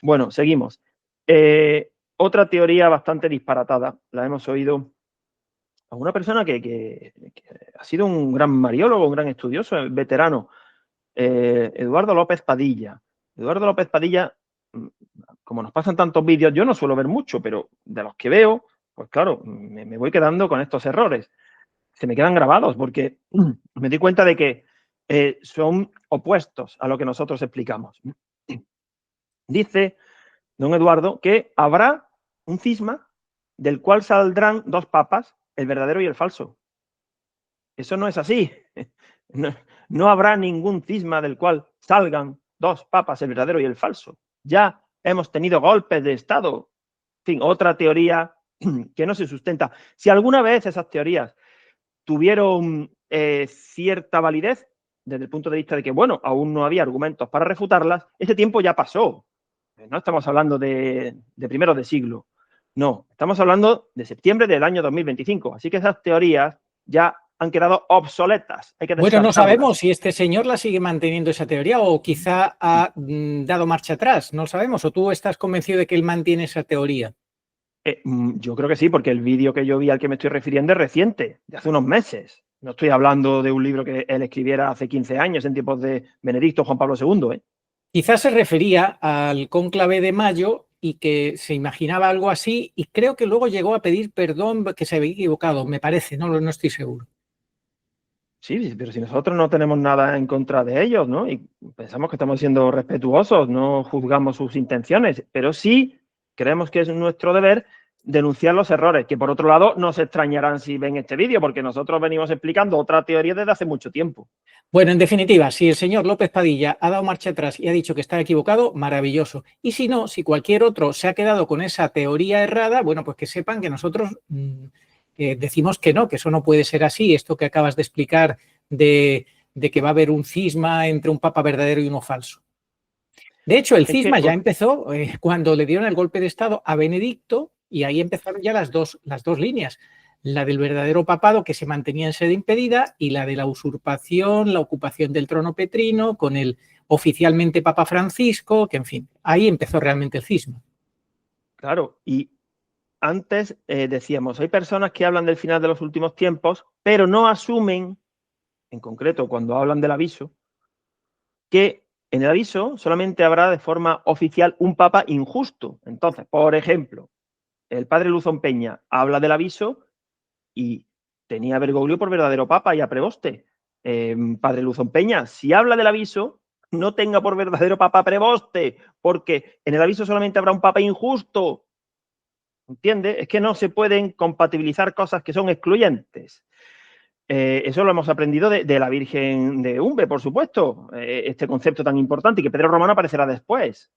Bueno, seguimos. Otra teoría bastante disparatada, la hemos oído a una persona que ha sido un gran mariólogo, un gran estudioso, veterano, Eduardo López Padilla. Eduardo López Padilla, como nos pasan tantos vídeos, yo no suelo ver mucho, pero de los que veo, pues claro, me voy quedando con estos errores. Se me quedan grabados porque me di cuenta de que son opuestos a lo que nosotros explicamos. Dice don Eduardo que habrá un cisma del cual saldrán dos papas, el verdadero y el falso. Eso no es así. No habrá ningún cisma del cual salgan dos papas, el verdadero y el falso. Ya hemos tenido golpes de Estado. En fin, otra teoría que no se sustenta. Si alguna vez esas teorías tuvieron cierta validez, desde el punto de vista de que, bueno, aún no había argumentos para refutarlas, ese tiempo ya pasó. No estamos hablando de primeros de siglo. No, estamos hablando de septiembre del año 2025. Así que esas teorías ya han quedado obsoletas. Hay que bueno, no sabemos si este señor la sigue manteniendo esa teoría o quizá ha dado marcha atrás. No sabemos. ¿O tú estás convencido de que él mantiene esa teoría? Yo creo que sí, porque el vídeo que yo vi al que me estoy refiriendo es reciente, de hace unos meses. No estoy hablando de un libro que él escribiera hace 15 años en tiempos de Benedicto Juan Pablo II. Quizás se refería al cónclave de mayo y que se imaginaba algo así y creo que luego llegó a pedir perdón, que se había equivocado, me parece, no estoy seguro. Sí, pero si nosotros no tenemos nada en contra de ellos, ¿no? Y pensamos que estamos siendo respetuosos, no juzgamos sus intenciones, pero sí creemos que es nuestro deber denunciar los errores, que por otro lado no se extrañarán si ven este vídeo, porque nosotros venimos explicando otra teoría desde hace mucho tiempo. Bueno, en definitiva, si el señor López Padilla ha dado marcha atrás y ha dicho que está equivocado, maravilloso. Y si no, si cualquier otro se ha quedado con esa teoría errada, bueno, pues que sepan que nosotros decimos que no, que eso no puede ser así. Esto que acabas de explicar de que va a haber un cisma entre un papa verdadero y uno falso. De hecho, el cisma ya empezó cuando le dieron el golpe de Estado a Benedicto y ahí empezaron ya las dos líneas. La del verdadero papado que se mantenía en sede impedida y la de la usurpación, la ocupación del trono petrino con el oficialmente Papa Francisco, que en fin, ahí empezó realmente el cisma. Claro, y antes decíamos, hay personas que hablan del final de los últimos tiempos, pero no asumen, en concreto cuando hablan del aviso, que en el aviso solamente habrá de forma oficial un papa injusto. Entonces, por ejemplo, el padre Luzón Peña habla del aviso y tenía a Bergoglio por verdadero papa y a Preboste. Padre Luzón Peña, si habla del aviso, no tenga por verdadero papa a Preboste, porque en el aviso solamente habrá un papa injusto. ¿Entiende? Es que no se pueden compatibilizar cosas que son excluyentes. Eso lo hemos aprendido de la Virgen de Umbe, por supuesto, este concepto tan importante y que Pedro Romano aparecerá después.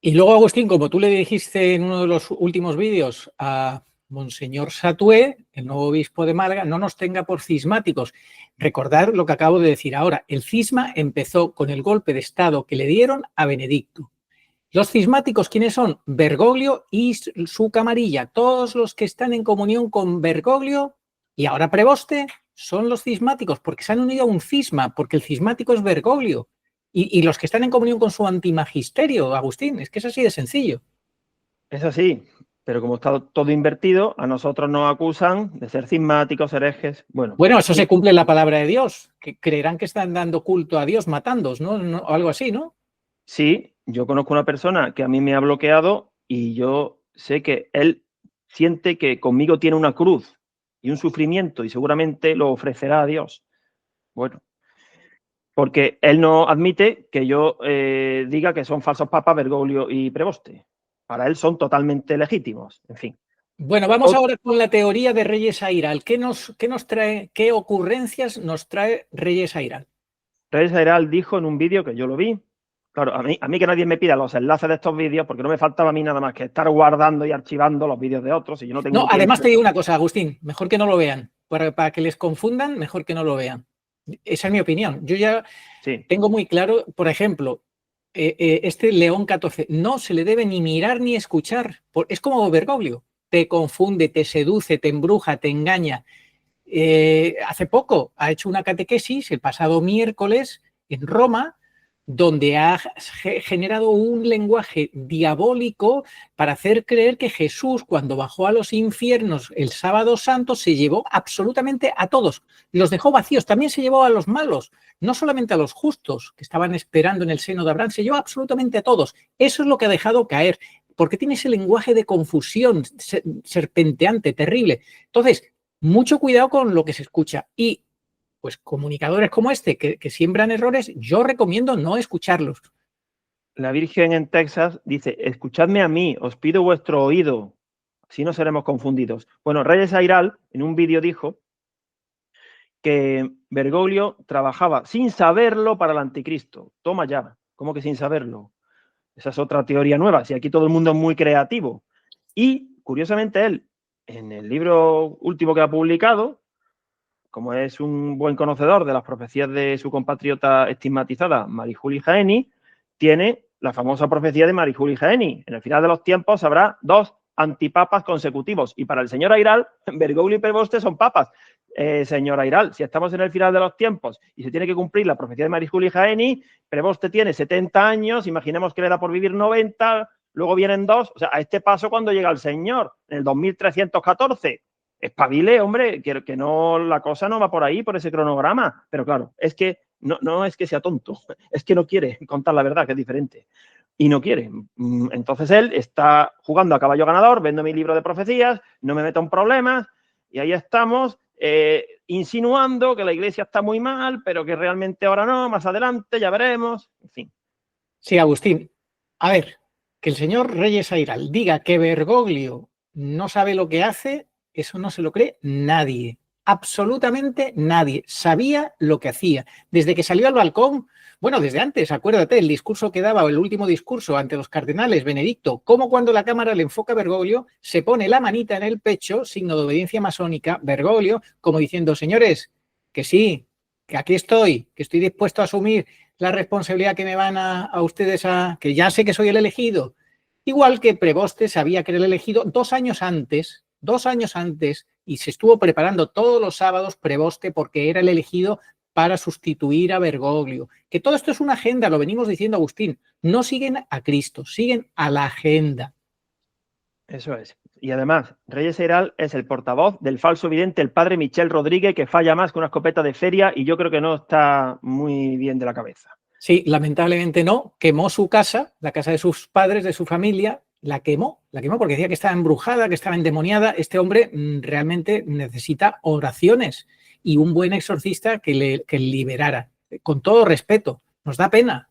Y luego, Agustín, como tú le dijiste en uno de los últimos vídeos a Monseñor Satué, el nuevo obispo de Málaga, no nos tenga por cismáticos. Recordad lo que acabo de decir ahora. El cisma empezó con el golpe de Estado que le dieron a Benedicto. Los cismáticos, ¿quiénes son? Bergoglio y su camarilla. Todos los que están en comunión con Bergoglio y ahora Preboste son los cismáticos porque se han unido a un cisma, porque el cismático es Bergoglio. Y los que están en comunión con su antimagisterio, Agustín, es que es así de sencillo. Es así, pero como está todo invertido, a nosotros nos acusan de ser cismáticos, herejes. Bueno, eso se cumple en la palabra de Dios, que creerán que están dando culto a Dios matándos, ¿no? Algo así, ¿no? Sí, yo conozco una persona que a mí me ha bloqueado y yo sé que él siente que conmigo tiene una cruz y un sufrimiento y seguramente lo ofrecerá a Dios. Bueno, porque él no admite que yo diga que son falsos papas Bergoglio y Preboste. Para él son totalmente legítimos, en fin. Bueno, vamos ahora con la teoría de Reyes Ayral. ¿Qué nos trae, qué ocurrencias nos trae Reyes Ayral? Reyes Ayral dijo en un vídeo que yo lo vi, claro, a mí que nadie me pida los enlaces de estos vídeos, porque no me faltaba a mí nada más que estar guardando y archivando los vídeos de otros. Y yo no tengo no, además te digo una cosa, Agustín, mejor que no lo vean. Para que les confundan, mejor que no lo vean. Esa es mi opinión. Yo ya tengo muy claro, por ejemplo, este León XIV, no se le debe ni mirar ni escuchar. Es como Bergoglio, te confunde, te seduce, te embruja, te engaña. Hace poco ha hecho una catequesis, el pasado miércoles, en Roma, donde ha generado un lenguaje diabólico para hacer creer que Jesús, cuando bajó a los infiernos el sábado santo, se llevó absolutamente a todos, los dejó vacíos, también se llevó a los malos, no solamente a los justos que estaban esperando en el seno de Abraham, se llevó absolutamente a todos. Eso es lo que ha dejado caer, porque tiene ese lenguaje de confusión serpenteante, terrible. Entonces, mucho cuidado con lo que se escucha. Y pues comunicadores como este que siembran errores, yo recomiendo no escucharlos. La Virgen en Texas dice, escuchadme a mí, os pido vuestro oído, así no seremos confundidos. Bueno, Reyes Airal en un vídeo dijo que Bergoglio trabajaba sin saberlo para el anticristo. Toma ya, ¿cómo que sin saberlo? Esa es otra teoría nueva, si aquí todo el mundo es muy creativo. Y, curiosamente, él, en el libro último que ha publicado, como es un buen conocedor de las profecías de su compatriota estigmatizada, Marie-Julie Jaeni, tiene la famosa profecía de Marie-Julie Jaeni. En el final de los tiempos habrá 2 antipapas consecutivos. Y para el señor Airal, Bergoglio y Prevoste son papas. Señor Airal, si estamos en el final de los tiempos y se tiene que cumplir la profecía de Marie-Julie Jaeni, Prevoste tiene 70 años, imaginemos que le da por vivir 90, luego vienen 2, o sea, a este paso cuando llega el señor, en el 2314, espabile, hombre, que no, la cosa no va por ahí, por ese cronograma, pero claro, es que no es que sea tonto, es que no quiere contar la verdad, que es diferente, y no quiere. Entonces él está jugando a caballo ganador, vendo mi libro de profecías, no me meto en problemas, y ahí estamos insinuando que la iglesia está muy mal, pero que realmente ahora no, más adelante ya veremos, en fin. Sí, Agustín, a ver, que el señor Reyes Airal diga que Bergoglio no sabe lo que hace, eso no se lo cree nadie, absolutamente nadie. Sabía lo que hacía. Desde que salió al balcón, bueno, desde antes, acuérdate, el discurso que daba, el último discurso ante los cardenales, Benedicto, como cuando la cámara le enfoca a Bergoglio, se pone la manita en el pecho, signo de obediencia masónica, Bergoglio, como diciendo, señores, que sí, que aquí estoy, que estoy dispuesto a asumir la responsabilidad que me van a ustedes que ya sé que soy el elegido. Igual que Prevoste sabía que era el elegido 2 años antes, y se estuvo preparando todos los sábados Prevoste porque era el elegido para sustituir a Bergoglio. Que todo esto es una agenda, lo venimos diciendo, Agustín. No siguen a Cristo, siguen a la agenda. Eso es. Y además, Reyes Airal es el portavoz del falso vidente, el padre Michel Rodríguez, que falla más que una escopeta de feria y yo creo que no está muy bien de la cabeza. Sí, lamentablemente no. Quemó su casa, la casa de sus padres, de su familia, la quemó porque decía que estaba embrujada, que estaba endemoniada. Este hombre realmente necesita oraciones y un buen exorcista que le liberara. Con todo respeto, nos da pena,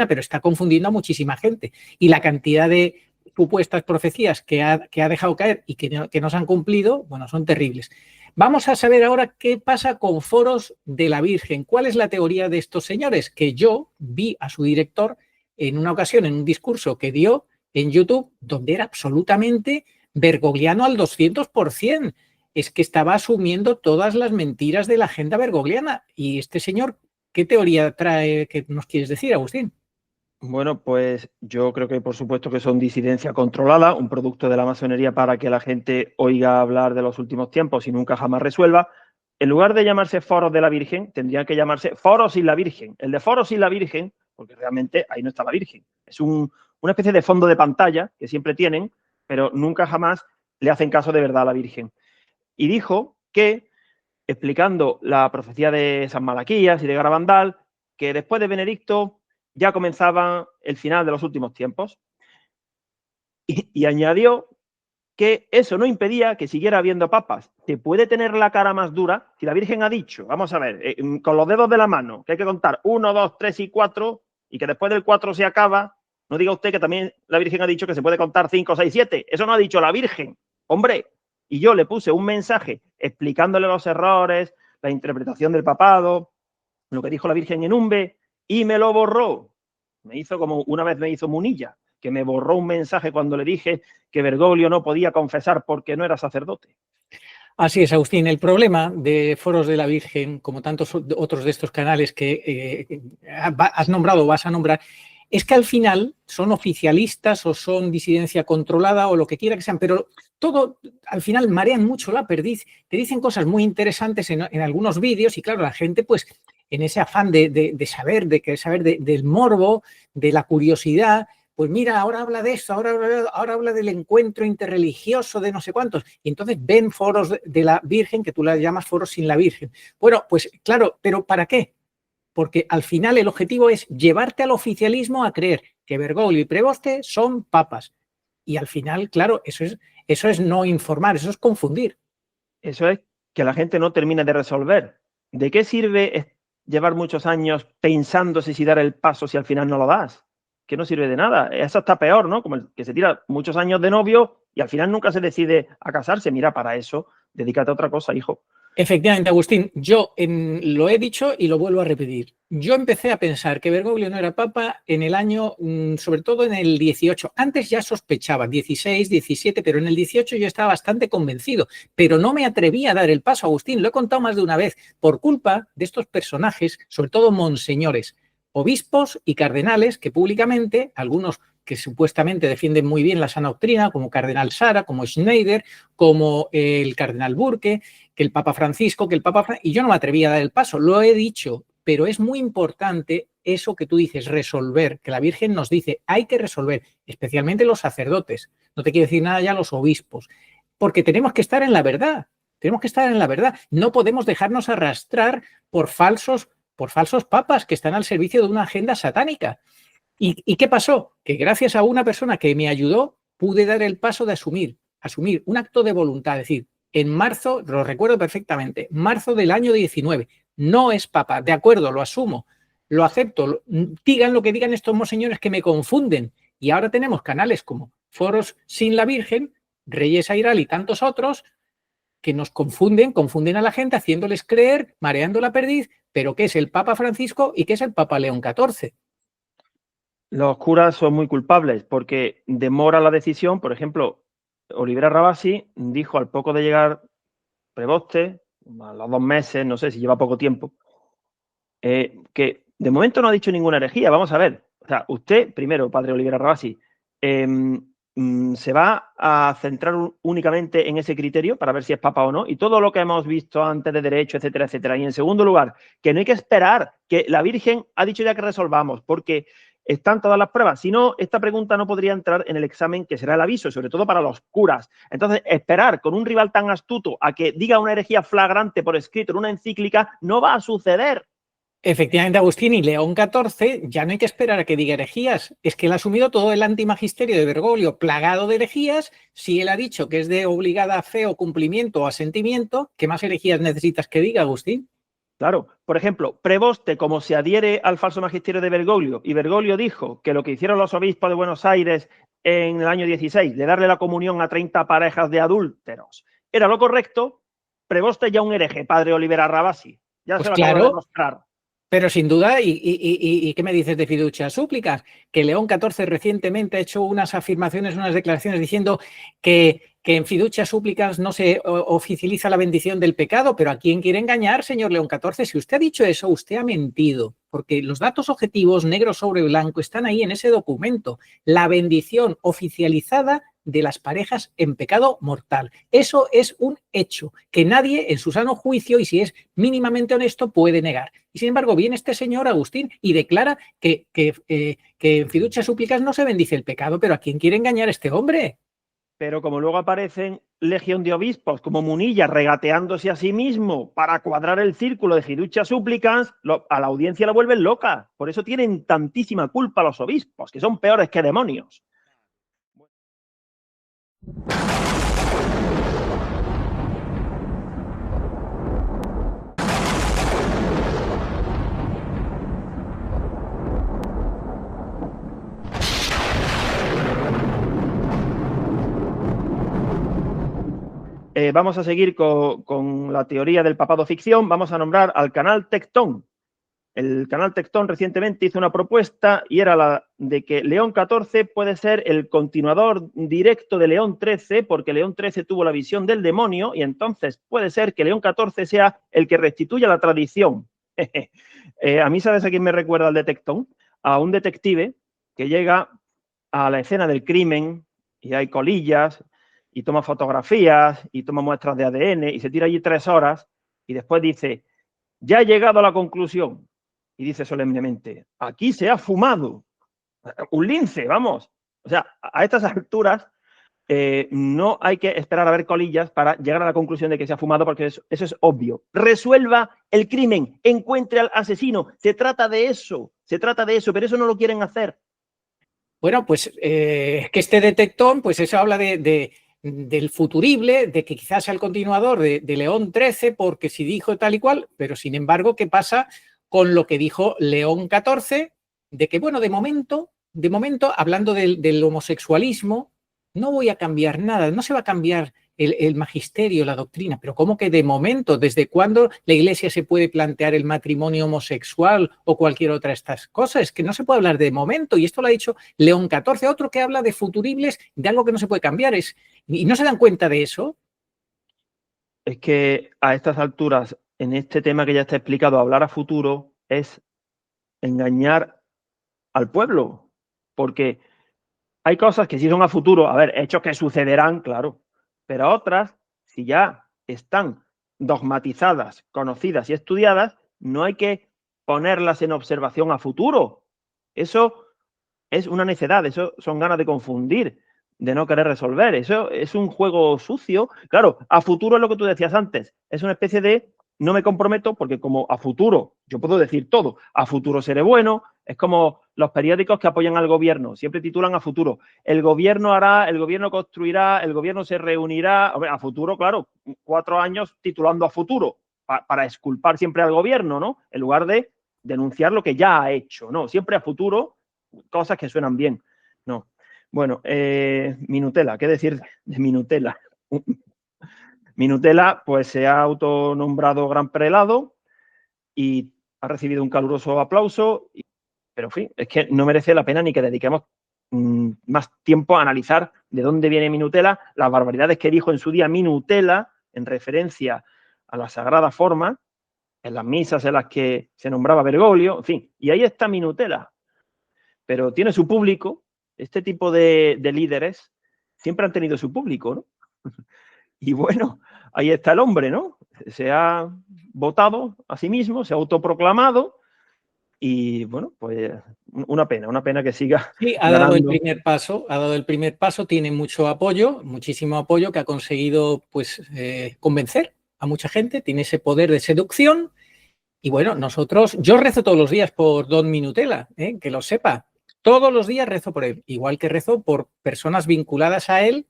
pero está confundiendo a muchísima gente. Y la cantidad de supuestas profecías que ha dejado caer y que no se han cumplido, bueno, son terribles. Vamos a saber ahora qué pasa con foros de la Virgen. ¿Cuál es la teoría de estos señores? Que yo vi a su director en una ocasión, en un discurso que dio en YouTube, donde era absolutamente bergogliano al 200%. Es que estaba asumiendo todas las mentiras de la agenda bergogliana. Y este señor, ¿qué teoría trae? ¿Qué nos quieres decir, Agustín? Bueno, pues yo creo que por supuesto que son disidencia controlada, un producto de la masonería para que la gente oiga hablar de los últimos tiempos y nunca jamás resuelva. En lugar de llamarse foros de la Virgen, tendrían que llamarse foros sin la Virgen. El de foros sin la Virgen, porque realmente ahí no está la Virgen. Es una especie de fondo de pantalla que siempre tienen, pero nunca jamás le hacen caso de verdad a la Virgen. Y dijo que, explicando la profecía de San Malaquías y de Garabandal, que después de Benedicto ya comenzaba el final de los últimos tiempos. Y añadió que eso no impedía que siguiera habiendo papas. ¿Te puede tener la cara más dura? Si la Virgen ha dicho, vamos a ver, con los dedos de la mano, que hay que contar 1, 2, 3 y 4, y que después del 4 se acaba, no diga usted que también la Virgen ha dicho que se puede contar 5, 6, 7. Eso no ha dicho la Virgen. Hombre, y yo le puse un mensaje explicándole los errores, la interpretación del papado, lo que dijo la Virgen en Umbe, y me lo borró. Me hizo como una vez me hizo Munilla, que me borró un mensaje cuando le dije que Bergoglio no podía confesar porque no era sacerdote. Así es, Agustín. El problema de Foros de la Virgen, como tantos otros de estos canales que has nombrado o vas a nombrar, es que al final son oficialistas o son disidencia controlada o lo que quiera que sean, pero todo al final marean mucho la perdiz, te dicen cosas muy interesantes en algunos vídeos y claro, la gente pues en ese afán de saber, del morbo, de la curiosidad, pues mira, ahora habla de esto, ahora habla del encuentro interreligioso de no sé cuántos, y entonces ven foros de la Virgen, que tú las llamas foros sin la Virgen. Bueno, pues claro, pero ¿para qué? Porque al final el objetivo es llevarte al oficialismo a creer que Bergoglio y Prevoste son papas. Y al final, claro, eso es no informar, eso es confundir. Eso es que la gente no termina de resolver. ¿De qué sirve llevar muchos años pensando si dar el paso si al final no lo das? Que no sirve de nada. Eso está peor, ¿no? Como el que se tira muchos años de novio y al final nunca se decide a casarse. Mira, para eso, dedícate a otra cosa, hijo. Efectivamente, Agustín, yo lo he dicho y lo vuelvo a repetir. Yo empecé a pensar que Bergoglio no era papa en el año, sobre todo en el 18. Antes ya sospechaba, 16, 17, pero en el 18 yo estaba bastante convencido, pero no me atreví a dar el paso, Agustín. Lo he contado más de una vez, por culpa de estos personajes, sobre todo monseñores, obispos y cardenales, que públicamente, algunos que supuestamente defienden muy bien la sana doctrina, como Cardenal Sara, como Schneider, como el Cardenal Burke, que el Papa Francisco, y yo no me atreví a dar el paso, lo he dicho, pero es muy importante eso que tú dices, resolver, que la Virgen nos dice, hay que resolver, especialmente los sacerdotes, no te quiero decir nada ya los obispos, porque tenemos que estar en la verdad, no podemos dejarnos arrastrar por falsos papas que están al servicio de una agenda satánica. ¿Y qué pasó? Que gracias a una persona que me ayudó, pude dar el paso de asumir un acto de voluntad, es decir, en marzo, lo recuerdo perfectamente, marzo del año 19, no es papa, de acuerdo, lo asumo, lo acepto, digan lo que digan estos monseñores que me confunden. Y ahora tenemos canales como Foros sin la Virgen, Reyes Airal y tantos otros que nos confunden a la gente haciéndoles creer, mareando la perdiz, pero ¿qué es el Papa Francisco y qué es el Papa León XIV? Los curas son muy culpables porque demora la decisión. Por ejemplo, Olivera Rabasi dijo al poco de llegar Prevoste, a los 2 meses, no sé si lleva poco tiempo, que de momento no ha dicho ninguna herejía. Vamos a ver. O sea, usted, primero, padre Olivera Rabasi, se va a centrar únicamente en ese criterio para ver si es papa o no, y todo lo que hemos visto antes de derecho, etcétera, etcétera. Y en segundo lugar, que no hay que esperar, que la Virgen ha dicho ya que resolvamos, porque están todas las pruebas. Si no, esta pregunta no podría entrar en el examen que será el aviso, sobre todo para los curas. Entonces, esperar con un rival tan astuto a que diga una herejía flagrante por escrito en una encíclica no va a suceder. Efectivamente, Agustín, y León XIV ya no hay que esperar a que diga herejías. Es que él ha asumido todo el antimagisterio de Bergoglio plagado de herejías. Si él ha dicho que es de obligada fe o cumplimiento o asentimiento, ¿qué más herejías necesitas que diga, Agustín? Claro, por ejemplo, Prevoste, como se adhiere al falso magisterio de Bergoglio, y Bergoglio dijo que lo que hicieron los obispos de Buenos Aires en el año 16, de darle la comunión a 30 parejas de adúlteros, era lo correcto, Prevoste ya un hereje, padre Olivera Rabasi. Ya Pues se lo claro, acabo de demostrar. Pero sin duda, ¿y qué me dices de fiducia súplicas? Que León XIV recientemente ha hecho unas afirmaciones, unas declaraciones diciendo que en fiducia súplicas no se oficializa la bendición del pecado, pero ¿a quién quiere engañar, señor León XIV? Si usted ha dicho eso, usted ha mentido, porque los datos objetivos, negro sobre blanco, están ahí en ese documento. La bendición oficializada de las parejas en pecado mortal. Eso es un hecho que nadie en su sano juicio y si es mínimamente honesto puede negar. Y sin embargo viene este señor Agustín y declara que en fiducia súplicas no se bendice el pecado, pero ¿a quién quiere engañar este hombre? Pero como luego aparecen legión de obispos como Munilla regateándose a sí mismo para cuadrar el círculo de fiducia súplicas, a la audiencia la vuelven loca. Por eso tienen tantísima culpa los obispos, que son peores que demonios. Vamos a seguir con la teoría del papado ficción. Vamos a nombrar al canal Tectón. El canal Tectón recientemente hizo una propuesta y era la de que León XIV puede ser el continuador directo de León XIII, porque León XIII tuvo la visión del demonio y entonces puede ser que León XIV sea el que restituya la tradición. A mí, ¿sabes a quién me recuerda el de Tectón? A un detective que llega a la escena del crimen y hay colillas y toma fotografías y toma muestras de ADN y se tira allí 3 horas y después dice, ya he llegado a la conclusión. Y dice solemnemente, aquí se ha fumado un lince, vamos. O sea, a estas alturas no hay que esperar a ver colillas para llegar a la conclusión de que se ha fumado, porque eso es obvio. Resuelva el crimen, encuentre al asesino. Se trata de eso, pero eso no lo quieren hacer. Bueno, pues que este detectón, pues eso habla del futurible, de que quizás sea el continuador de León XIII, porque si dijo tal y cual, pero sin embargo, ¿qué pasa con lo que dijo León XIV? De que, bueno, de momento, hablando del homosexualismo, no voy a cambiar nada, no se va a cambiar el magisterio, la doctrina, pero ¿cómo que de momento? ¿Desde cuándo la Iglesia se puede plantear el matrimonio homosexual o cualquier otra de estas cosas? Es que no se puede hablar de momento, y esto lo ha dicho León XIV, otro que habla de futuribles, de algo que no se puede cambiar, y no se dan cuenta de eso. Es que a estas alturas, en este tema que ya está explicado, hablar a futuro es engañar al pueblo, porque hay cosas que sí son a futuro, a ver, hechos que sucederán, claro, pero otras, si ya están dogmatizadas, conocidas y estudiadas, no hay que ponerlas en observación a futuro. Eso es una necedad, eso son ganas de confundir, de no querer resolver. Eso es un juego sucio. Claro, a futuro es lo que tú decías antes, es una especie de no me comprometo porque como a futuro, yo puedo decir todo, a futuro seré bueno, es como los periódicos que apoyan al gobierno, siempre titulan a futuro. El gobierno hará, el gobierno construirá, el gobierno se reunirá, a futuro, claro, 4 años titulando a futuro, para exculpar siempre al gobierno, ¿no? En lugar de denunciar lo que ya ha hecho, ¿no? Siempre a futuro, cosas que suenan bien, ¿no? Bueno, mi Nutella, ¿qué decir de mi Nutella? Mi Nutella, pues se ha autonombrado gran prelado y ha recibido un caluroso aplauso, pero en fin, es que no merece la pena ni que dediquemos más tiempo a analizar de dónde viene mi Nutella, las barbaridades que dijo en su día mi Nutella en referencia a la Sagrada Forma, en las misas en las que se nombraba Bergoglio, en fin, y ahí está mi Nutella. Pero tiene su público, este tipo de líderes siempre han tenido su público, ¿no? Y bueno, ahí está el hombre, ¿no? Se ha votado a sí mismo, se ha autoproclamado y, bueno, pues una pena que siga. Sí, ha dado el primer paso, tiene mucho apoyo, muchísimo apoyo que ha conseguido pues convencer a mucha gente, tiene ese poder de seducción y bueno, yo rezo todos los días por Don Minutela, que lo sepa, todos los días rezo por él, igual que rezo por personas vinculadas a él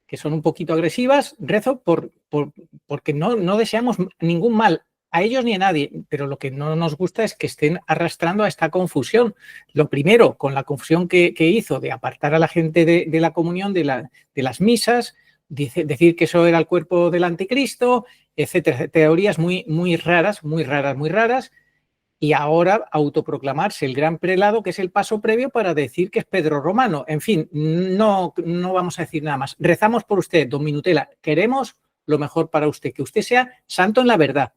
que son un poquito agresivas, rezo porque no deseamos ningún mal a ellos ni a nadie, pero lo que no nos gusta es que estén arrastrando a esta confusión. Lo primero, con la confusión que hizo de apartar a la gente de la comunión, de las misas, decir que eso era el cuerpo del anticristo, etcétera. Teorías muy raras, muy raras. Y ahora autoproclamarse el gran prelado, que es el paso previo para decir que es Pedro Romano. En fin, no vamos a decir nada más. Rezamos por usted, don Minutela. Queremos lo mejor para usted, que usted sea santo en la verdad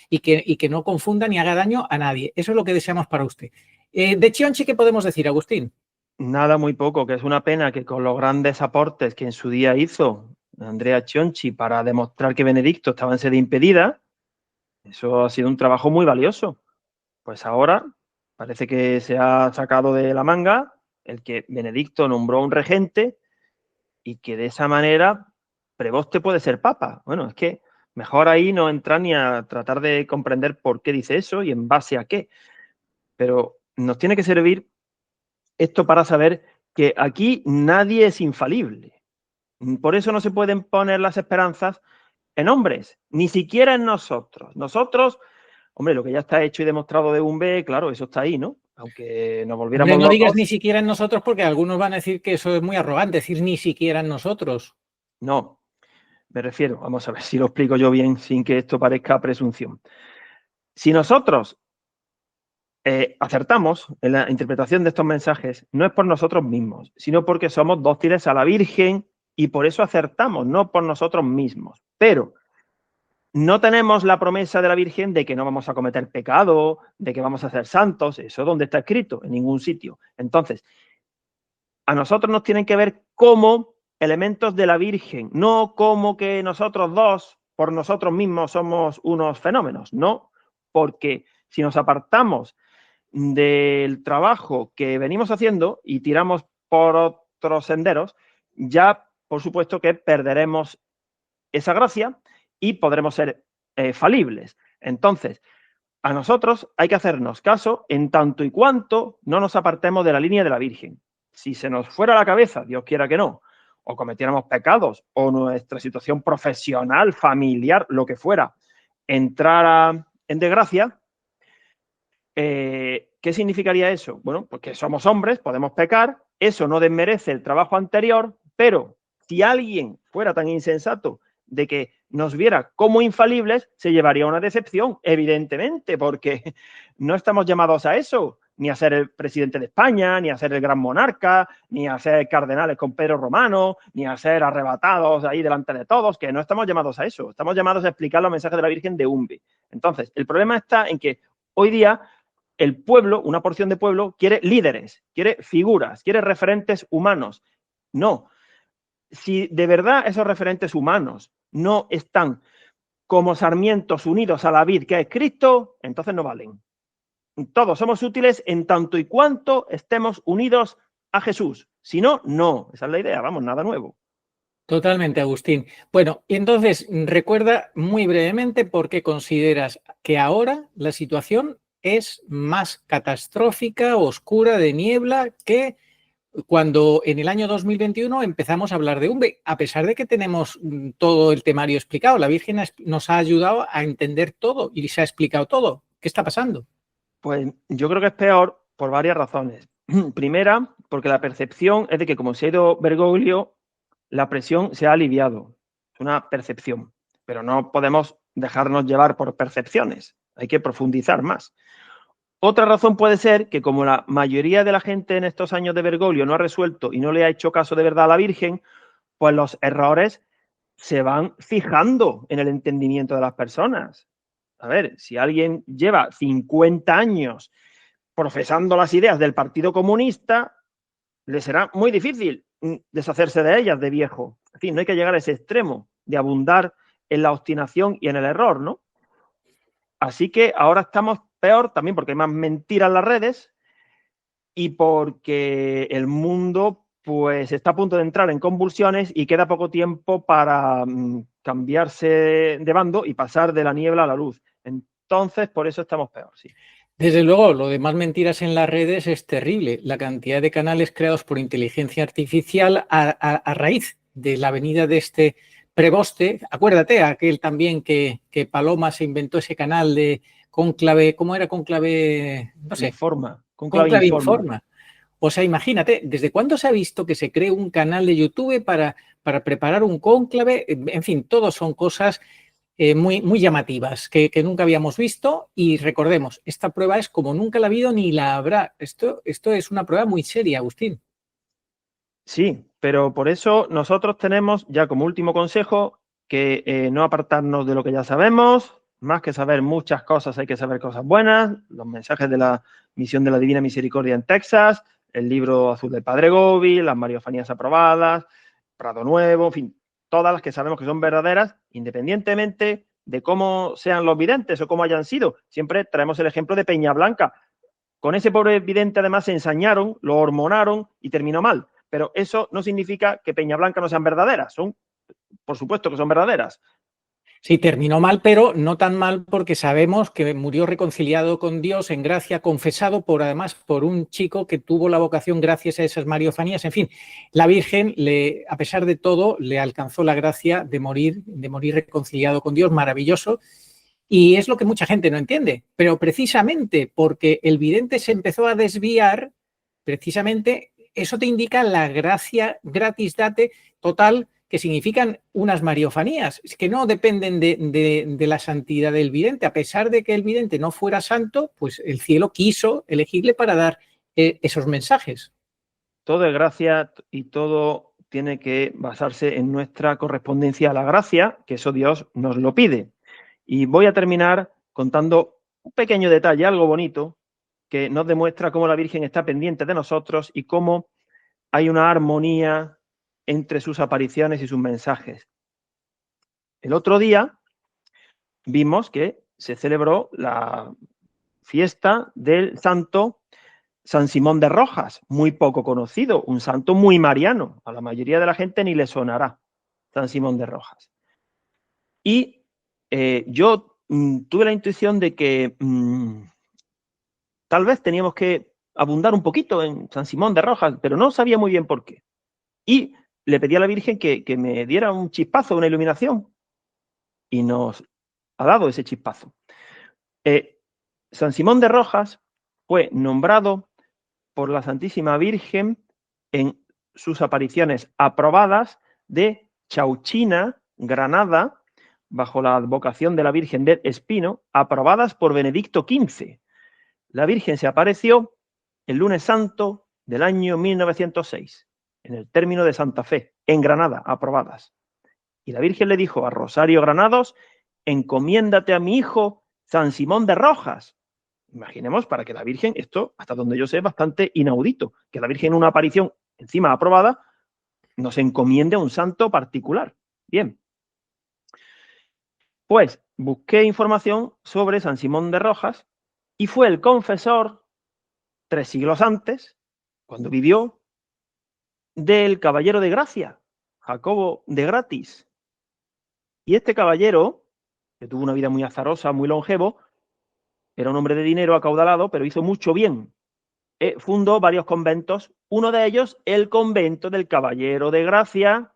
y que no confunda ni haga daño a nadie. Eso es lo que deseamos para usted. De Chionchi, ¿qué podemos decir, Agustín? Nada, muy poco, que es una pena que con los grandes aportes que en su día hizo Andrea Chionchi para demostrar que Benedicto estaba en sede impedida, eso ha sido un trabajo muy valioso. Pues ahora parece que se ha sacado de la manga el que Benedicto nombró un regente y que de esa manera Preboste puede ser papa. Bueno, es que mejor ahí no entrar ni a tratar de comprender por qué dice eso y en base a qué. Pero nos tiene que servir esto para saber que aquí nadie es infalible. Por eso no se pueden poner las esperanzas en hombres, ni siquiera en nosotros. Nosotros, hombre, lo que ya está hecho y demostrado de un B, claro, eso está ahí, ¿no? Aunque nos volviéramos no locos. digas ni siquiera en nosotros porque algunos van a decir que eso es muy arrogante, decir ni siquiera en nosotros. No, me refiero, vamos a ver si lo explico yo bien sin que esto parezca presunción. Si nosotros acertamos en la interpretación de estos mensajes, no es por nosotros mismos, sino porque somos dóciles a la Virgen y por eso acertamos, no por nosotros mismos. Pero no tenemos la promesa de la Virgen de que no vamos a cometer pecado, de que vamos a ser santos. ¿Eso dónde está escrito? En ningún sitio. Entonces, a nosotros nos tienen que ver como elementos de la Virgen, no como que nosotros dos, por nosotros mismos, somos unos fenómenos, no, porque si nos apartamos del trabajo que venimos haciendo y tiramos por otros senderos, ya por supuesto que perderemos esa gracia y podremos ser falibles. Entonces, a nosotros hay que hacernos caso en tanto y cuanto no nos apartemos de la línea de la Virgen. Si se nos fuera la cabeza, Dios quiera que no, o cometiéramos pecados, o nuestra situación profesional, familiar, lo que fuera, entrara en desgracia, ¿qué significaría eso? Bueno, pues que somos hombres, podemos pecar, eso no desmerece el trabajo anterior, pero si alguien fuera tan insensato de que nos viera como infalibles, se llevaría una decepción, evidentemente, porque no estamos llamados a eso, ni a ser el presidente de España, ni a ser el gran monarca, ni a ser cardenales con Pedro Romano, ni a ser arrebatados ahí delante de todos, que no estamos llamados a eso, estamos llamados a explicar los mensajes de la Virgen de Umbe. Entonces, el problema está en que hoy día el pueblo, una porción de pueblo, quiere líderes, quiere figuras, quiere referentes humanos. No, si de verdad esos referentes humanos no están como sarmientos unidos a la vid que es Cristo, entonces no valen. Todos somos útiles en tanto y cuanto estemos unidos a Jesús. Si no, no. Esa es la idea, vamos, nada nuevo. Totalmente, Agustín. Bueno, y entonces recuerda muy brevemente por qué consideras que ahora la situación es más catastrófica, oscura, de niebla, que cuando en el año 2021 empezamos a hablar de Umbe, a pesar de que tenemos todo el temario explicado. La Virgen nos ha ayudado a entender todo y se ha explicado todo. ¿Qué está pasando? Pues yo creo que es peor por varias razones. Primera, porque la percepción es de que como se ha ido Bergoglio, la presión se ha aliviado. Es una percepción, pero no podemos dejarnos llevar por percepciones. Hay que profundizar más. Otra razón puede ser que como la mayoría de la gente en estos años de Bergoglio no ha resuelto y no le ha hecho caso de verdad a la Virgen, pues los errores se van fijando en el entendimiento de las personas. A ver, si alguien lleva 50 años profesando las ideas del Partido Comunista, le será muy difícil deshacerse de ellas de viejo. En fin, no hay que llegar a ese extremo de abundar en la obstinación y en el error, ¿no? Así que ahora estamos peor también porque hay más mentiras en las redes y porque el mundo pues está a punto de entrar en convulsiones y queda poco tiempo para cambiarse de bando y pasar de la niebla a la luz. Entonces, por eso estamos peor, sí. Desde luego, lo de más mentiras en las redes es terrible. La cantidad de canales creados por inteligencia artificial a raíz de la venida de este preboste. Acuérdate, aquel también que Paloma se inventó ese canal de Cónclave, ¿cómo era Cónclave? No sé. Cónclave Informa. O sea, imagínate, ¿desde cuándo se ha visto que se cree un canal de YouTube para preparar un cónclave? En fin, todos son cosas muy llamativas que nunca habíamos visto y recordemos, esta prueba es como nunca la ha habido ni la habrá. Esto es una prueba muy seria, Agustín. Sí, pero por eso nosotros tenemos ya como último consejo que no apartarnos de lo que ya sabemos. Más que saber muchas cosas, hay que saber cosas buenas, los mensajes de la misión de la Divina Misericordia en Texas, el libro azul del Padre Gobi, las Mariofanías aprobadas, Prado Nuevo, en fin, todas las que sabemos que son verdaderas, independientemente de cómo sean los videntes o cómo hayan sido. Siempre traemos el ejemplo de Peña Blanca. Con ese pobre vidente además se ensañaron, lo hormonaron y terminó mal. Pero eso no significa que Peña Blanca no sean verdaderas. Son, por supuesto que son verdaderas. Sí, terminó mal, pero no tan mal porque sabemos que murió reconciliado con Dios en gracia, confesado además por un chico que tuvo la vocación gracias a esas mariofanías. En fin, la Virgen, a pesar de todo, le alcanzó la gracia de morir reconciliado con Dios, maravilloso. Y es lo que mucha gente no entiende. Pero precisamente porque el vidente se empezó a desviar, precisamente eso te indica la gracia gratis date total, que significan unas mariofanías, que no dependen de la santidad del vidente. A pesar de que el vidente no fuera santo, pues el cielo quiso elegirle para dar esos mensajes. Todo es gracia y todo tiene que basarse en nuestra correspondencia a la gracia, que eso Dios nos lo pide. Y voy a terminar contando un pequeño detalle, algo bonito, que nos demuestra cómo la Virgen está pendiente de nosotros y cómo hay una armonía entre sus apariciones y sus mensajes. El otro día vimos que se celebró la fiesta del santo San Simón de Rojas, muy poco conocido, un santo muy mariano, a la mayoría de la gente ni le sonará San Simón de Rojas. Y yo tuve la intuición de que tal vez teníamos que abundar un poquito en San Simón de Rojas, pero no sabía muy bien por qué. Y le pedí a la Virgen que me diera un chispazo, una iluminación, y nos ha dado ese chispazo. San Simón de Rojas fue nombrado por la Santísima Virgen en sus apariciones aprobadas de Chauchina, Granada, bajo la advocación de la Virgen del Espino, aprobadas por Benedicto XV. La Virgen se apareció el lunes santo del año 1906, en el término de Santa Fe, en Granada, aprobadas. Y la Virgen le dijo a Rosario Granados: encomiéndate a mi hijo San Simón de Rojas. Imaginemos, para que la Virgen, esto, hasta donde yo sé, es bastante inaudito, que la Virgen en una aparición encima aprobada nos encomiende a un santo particular. Bien. Pues busqué información sobre San Simón de Rojas y fue el confesor, 3 siglos antes, cuando vivió, del caballero de Gracia, Jacobo de Gratis. Y este caballero, que tuvo una vida muy azarosa, muy longevo, era un hombre de dinero acaudalado, pero hizo mucho bien. Fundó varios conventos, uno de ellos el convento del Caballero de Gracia,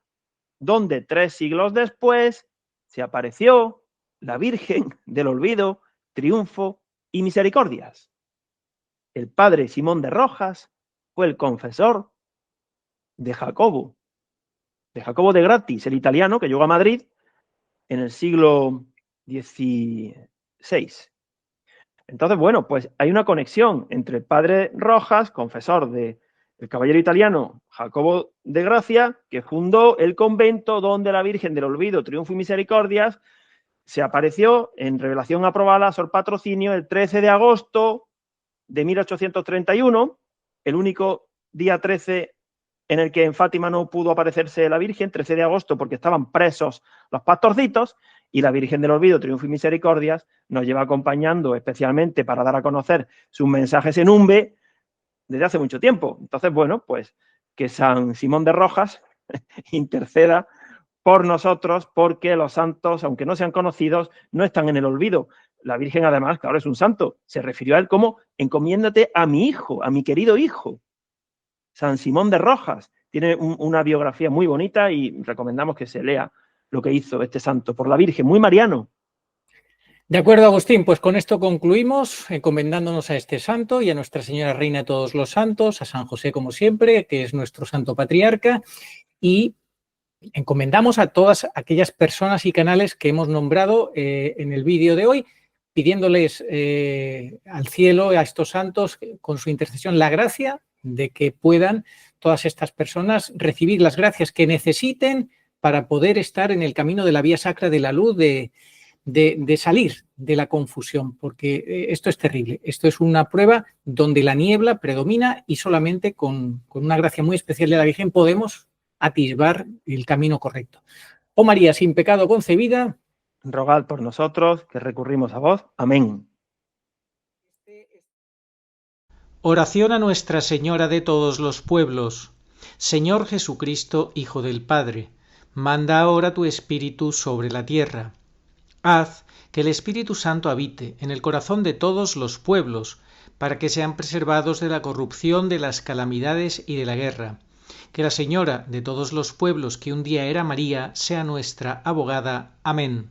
donde 3 siglos después se apareció la Virgen del Olvido, Triunfo y Misericordias. El padre Simón de Rojas fue el confesor de Jacobo de Gratis, el italiano que llegó a Madrid en el siglo XVI. Entonces, bueno, pues hay una conexión entre el padre Rojas, confesor del caballero italiano Jacobo de Gracia, que fundó el convento donde la Virgen del Olvido, Triunfo y Misericordias se apareció en revelación aprobada, Sor Patrocinio, el 13 de agosto de 1831, el único día 13 en el que en Fátima no pudo aparecerse la Virgen, 13 de agosto, porque estaban presos los pastorcitos, y la Virgen del Olvido, Triunfo y Misericordias, nos lleva acompañando especialmente para dar a conocer sus mensajes en Umbe desde hace mucho tiempo. Entonces, bueno, pues que San Simón de Rojas interceda por nosotros, porque los santos, aunque no sean conocidos, no están en el olvido. La Virgen, además, claro, es un santo, se refirió a él como encomiéndate a mi hijo, a mi querido hijo. San Simón de Rojas tiene una biografía muy bonita y recomendamos que se lea lo que hizo este santo por la Virgen, muy mariano. De acuerdo, Agustín, pues con esto concluimos, encomendándonos a este santo y a Nuestra Señora Reina de todos los santos, a San José como siempre, que es nuestro santo patriarca, y encomendamos a todas aquellas personas y canales que hemos nombrado en el vídeo de hoy, pidiéndoles al cielo, a estos santos, con su intercesión, la gracia de que puedan todas estas personas recibir las gracias que necesiten para poder estar en el camino de la vía sacra de la luz, de salir de la confusión, porque esto es terrible. Esto es una prueba donde la niebla predomina y solamente con una gracia muy especial de la Virgen podemos atisbar el camino correcto. Oh María, sin pecado concebida, rogad por nosotros que recurrimos a vos. Amén. Oración a Nuestra Señora de todos los pueblos. Señor Jesucristo, Hijo del Padre, manda ahora tu Espíritu sobre la tierra. Haz que el Espíritu Santo habite en el corazón de todos los pueblos, para que sean preservados de la corrupción, de las calamidades y de la guerra. Que la Señora de todos los pueblos, que un día era María, sea nuestra abogada. Amén.